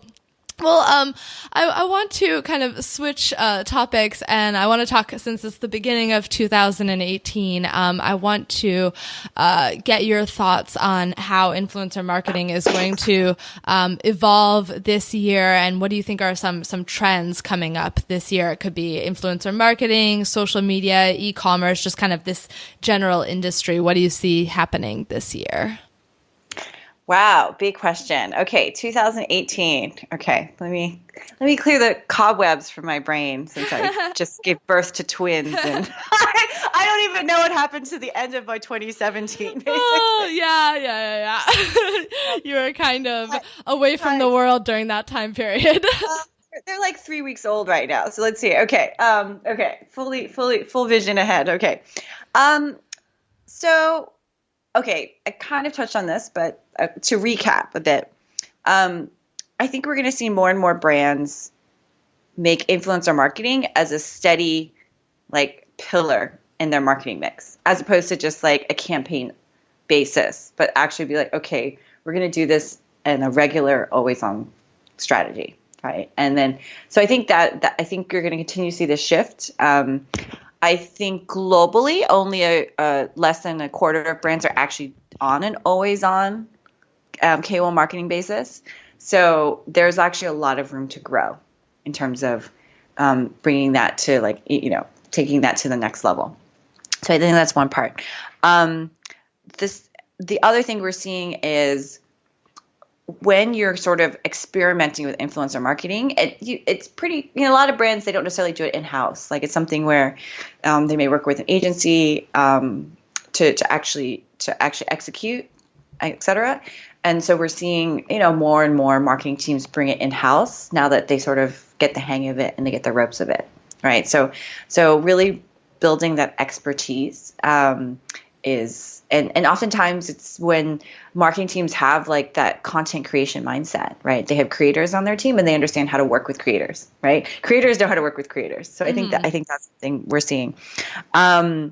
Well, I want to kind of switch topics, and I want to talk, since it's the beginning of 2018, I want to get your thoughts on how influencer marketing is going to evolve this year, and what do you think are some trends coming up this year? It could be influencer marketing, social media, e-commerce, just kind of this general industry. What do you see happening this year? Wow, big question. Okay, 2018. Okay, let me clear the cobwebs from my brain, since I just gave birth to twins, and I don't even know what happened to the end of my 2017. Basically. Oh, yeah. You were kind of away from the world during that time period. They're like 3 weeks old right now. So let's see. Okay. Full vision ahead. Okay. Okay, I kind of touched on this, but to recap a bit, I think we're going to see more and more brands make influencer marketing as a steady, like, pillar in their marketing mix, as opposed to just like a campaign basis, but actually be like, okay, we're going to do this in a regular, always-on strategy, right? And then, so I think that I think you're going to continue to see this shift. I think globally, only less than a quarter of brands are actually on an always-on KOL marketing basis. So there's actually a lot of room to grow in terms of bringing that to taking that to the next level. So I think that's one part. The other thing we're seeing is when you're sort of experimenting with influencer marketing, it's pretty, a lot of brands, they don't necessarily do it in-house. Like it's something where they may work with an agency to actually execute, et cetera. And so we're seeing, more and more marketing teams bring it in-house now that they sort of get the hang of it and they get the ropes of it, right? So really building that expertise is, and oftentimes it's when marketing teams have like that content creation mindset, right? They have creators on their team and they understand how to work with creators, right? Creators know how to work with creators. So I think that's something we're seeing. And,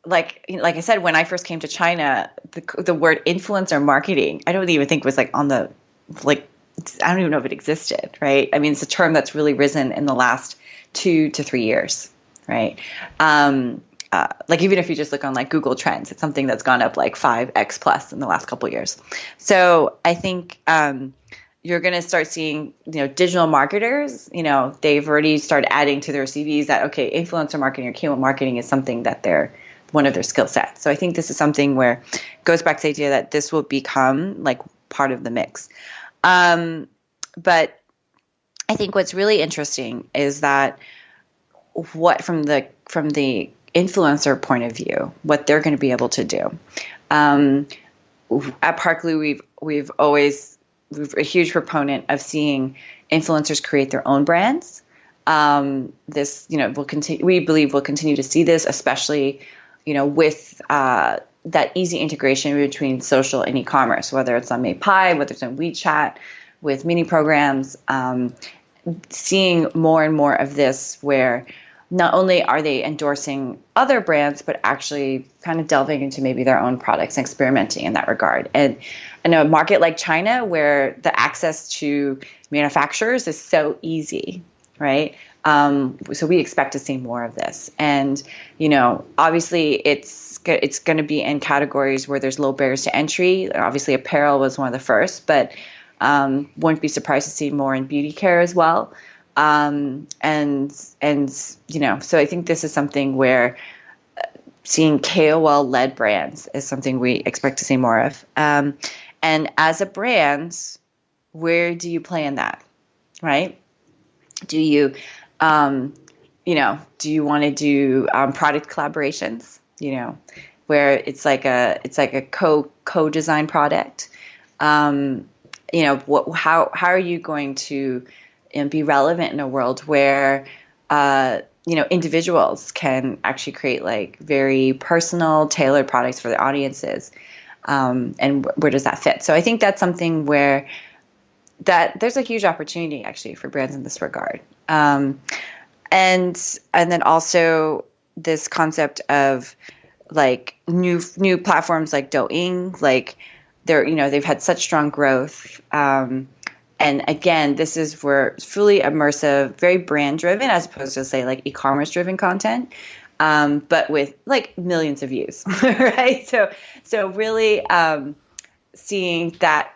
like I said, when I first came to China, the word influencer marketing, I don't even think was like on the, like, I don't even know if it existed, right? I mean, it's a term that's really risen in the last 2 to 3 years, right? Like even if you just look on like Google Trends, it's something that's gone up like 5x plus in the last couple of years. So I think you're going to start seeing, digital marketers, they've already started adding to their CVs that, okay, influencer marketing or KOL marketing is something that they're one of their skill sets. So I think this is something where it goes back to the idea that this will become like part of the mix. But I think what's really interesting is that from the influencer point of view, what they're going to be able to do. At PARKLU, we've always a huge proponent of seeing influencers create their own brands. This, will continue. We believe we'll continue to see this, especially, with that easy integration between social and e-commerce, whether it's on MayPie, whether it's on WeChat, with mini programs. Seeing more and more of this, where not only are they endorsing other brands, but actually kind of delving into maybe their own products and experimenting in that regard. And in a market like China, where the access to manufacturers is so easy, right? So we expect to see more of this. And, obviously it's going to be in categories where there's low barriers to entry. Obviously apparel was one of the first, but wouldn't be surprised to see more in beauty care as well. So I think this is something where seeing KOL-led brands is something we expect to see more of. And as a brand, where do you play in that, right? Do you, do you want to do product collaborations? Where it's like a co-design product. How are you going to be relevant in a world where individuals can actually create like very personal, tailored products for their audiences, and where does that fit? So I think that's something where that there's a huge opportunity actually for brands in this regard, and then also this concept of like new platforms like Douyin, like they've had such strong growth. And again, this is where it's fully immersive, very brand driven, as opposed to say like e-commerce driven content, but with like millions of views, right? So really seeing that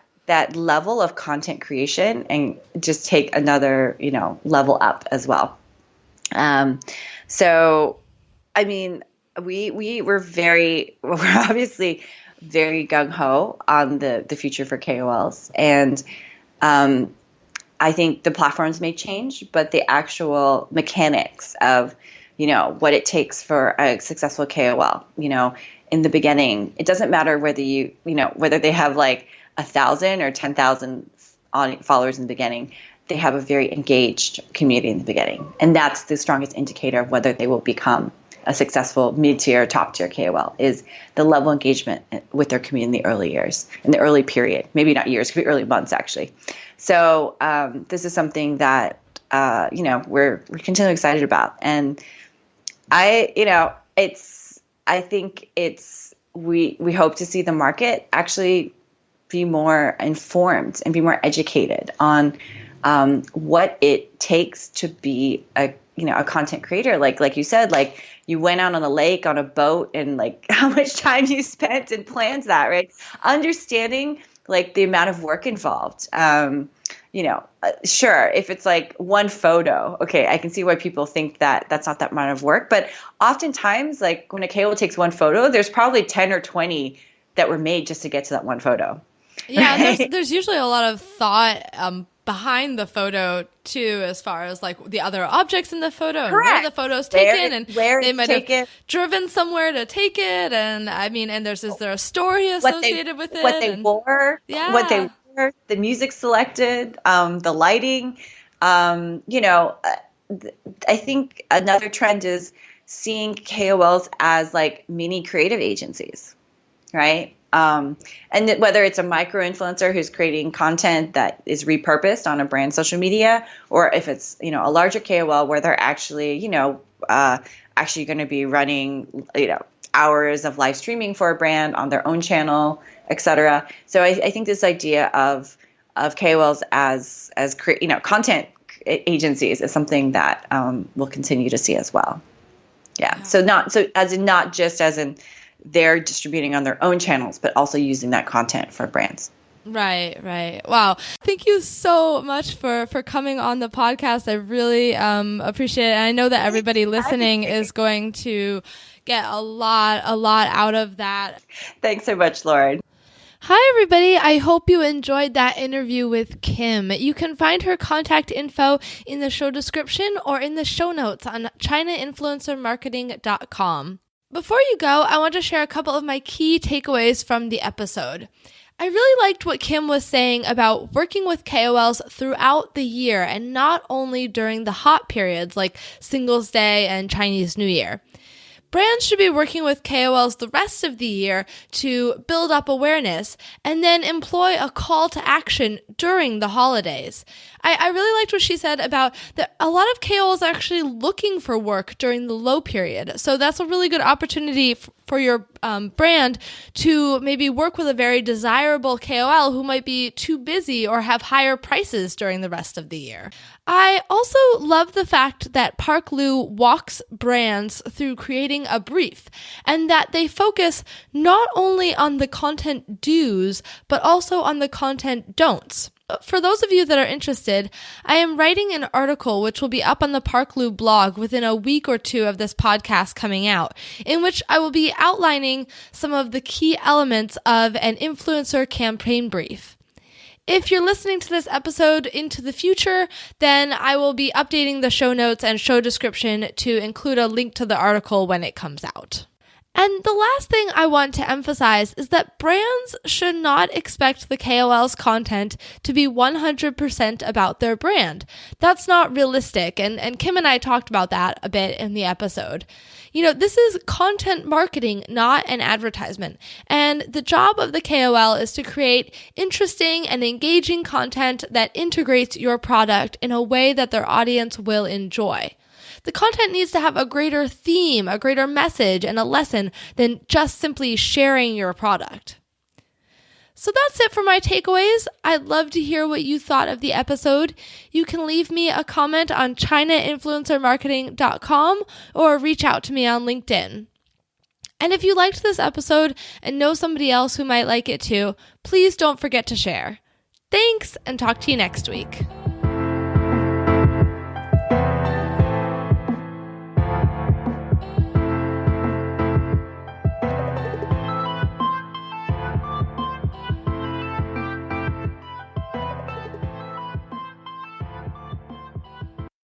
level of content creation and just take another level up as well. So I mean, we're obviously very gung ho on the future for KOLs, and I think the platforms may change, but the actual mechanics of, what it takes for a successful KOL, in the beginning, it doesn't matter whether whether they have like 1,000 or 10,000 followers in the beginning, they have a very engaged community in the beginning. And that's the strongest indicator of whether they will become a successful mid-tier, top-tier KOL, is the level of engagement with their community in the early years, in the early period, maybe not years, it could be early months actually. So this is something that, we're continually excited about. And we hope to see the market actually be more informed and be more educated on what it takes to be a content creator. Like you said, like you went out on a lake on a boat, and like how much time you spent and plans that, right? Understanding like the amount of work involved. Sure, if it's like one photo, okay, I can see why people think that that's not that amount of work. But oftentimes, like when a KOL takes one photo, there's probably 10 or 20 that were made just to get to that one photo. Yeah, right? there's usually a lot of thought behind the photo too, as far as like the other objects in the photo and Correct. where the photo's taken and where they it's might taken. have driven somewhere to take it. And I mean, and is there a story associated with it? What they wore, Yeah. the music selected, the lighting. I think another trend is seeing KOLs as like mini creative agencies, right? And whether it's a micro influencer who's creating content that is repurposed on a brand social media, or if it's, a larger KOL where they're actually, actually going to be running, hours of live streaming for a brand on their own channel, et cetera. So I think this idea of KOLs as content agencies is something that we'll continue to see as well. Yeah. So not just as in they're distributing on their own channels, but also using that content for brands. Right. Wow. Thank you so much for coming on the podcast. I really appreciate it. And I know that everybody listening is going to get a lot out of that. Thanks so much, Lauren. Hi, everybody. I hope you enjoyed that interview with Kim. You can find her contact info in the show description or in the show notes on chinainfluencermarketing.com. Before you go, I want to share a couple of my key takeaways from the episode. I really liked what Kim was saying about working with KOLs throughout the year and not only during the hot periods like Singles Day and Chinese New Year. Brands should be working with KOLs the rest of the year to build up awareness and then employ a call to action during the holidays. I really liked what she said about that a lot of KOLs are actually looking for work during the low period. So that's a really good opportunity for your brand to maybe work with a very desirable KOL who might be too busy or have higher prices during the rest of the year. I also love the fact that PARKLU walks brands through creating a brief and that they focus not only on the content do's, but also on the content don'ts. For those of you that are interested, I am writing an article which will be up on the PARKLU blog within a week or two of this podcast coming out, in which I will be outlining some of the key elements of an influencer campaign brief. If you're listening to this episode into the future, then I will be updating the show notes and show description to include a link to the article when it comes out. And the last thing I want to emphasize is that brands should not expect the KOL's content to be 100% about their brand. That's not realistic, and Kim and I talked about that a bit in the episode. This is content marketing, not an advertisement. And the job of the KOL is to create interesting and engaging content that integrates your product in a way that their audience will enjoy. The content needs to have a greater theme, a greater message, and a lesson than just simply sharing your product. So that's it for my takeaways. I'd love to hear what you thought of the episode. You can leave me a comment on chinainfluencermarketing.com or reach out to me on LinkedIn. And if you liked this episode and know somebody else who might like it too, please don't forget to share. Thanks, and talk to you next week.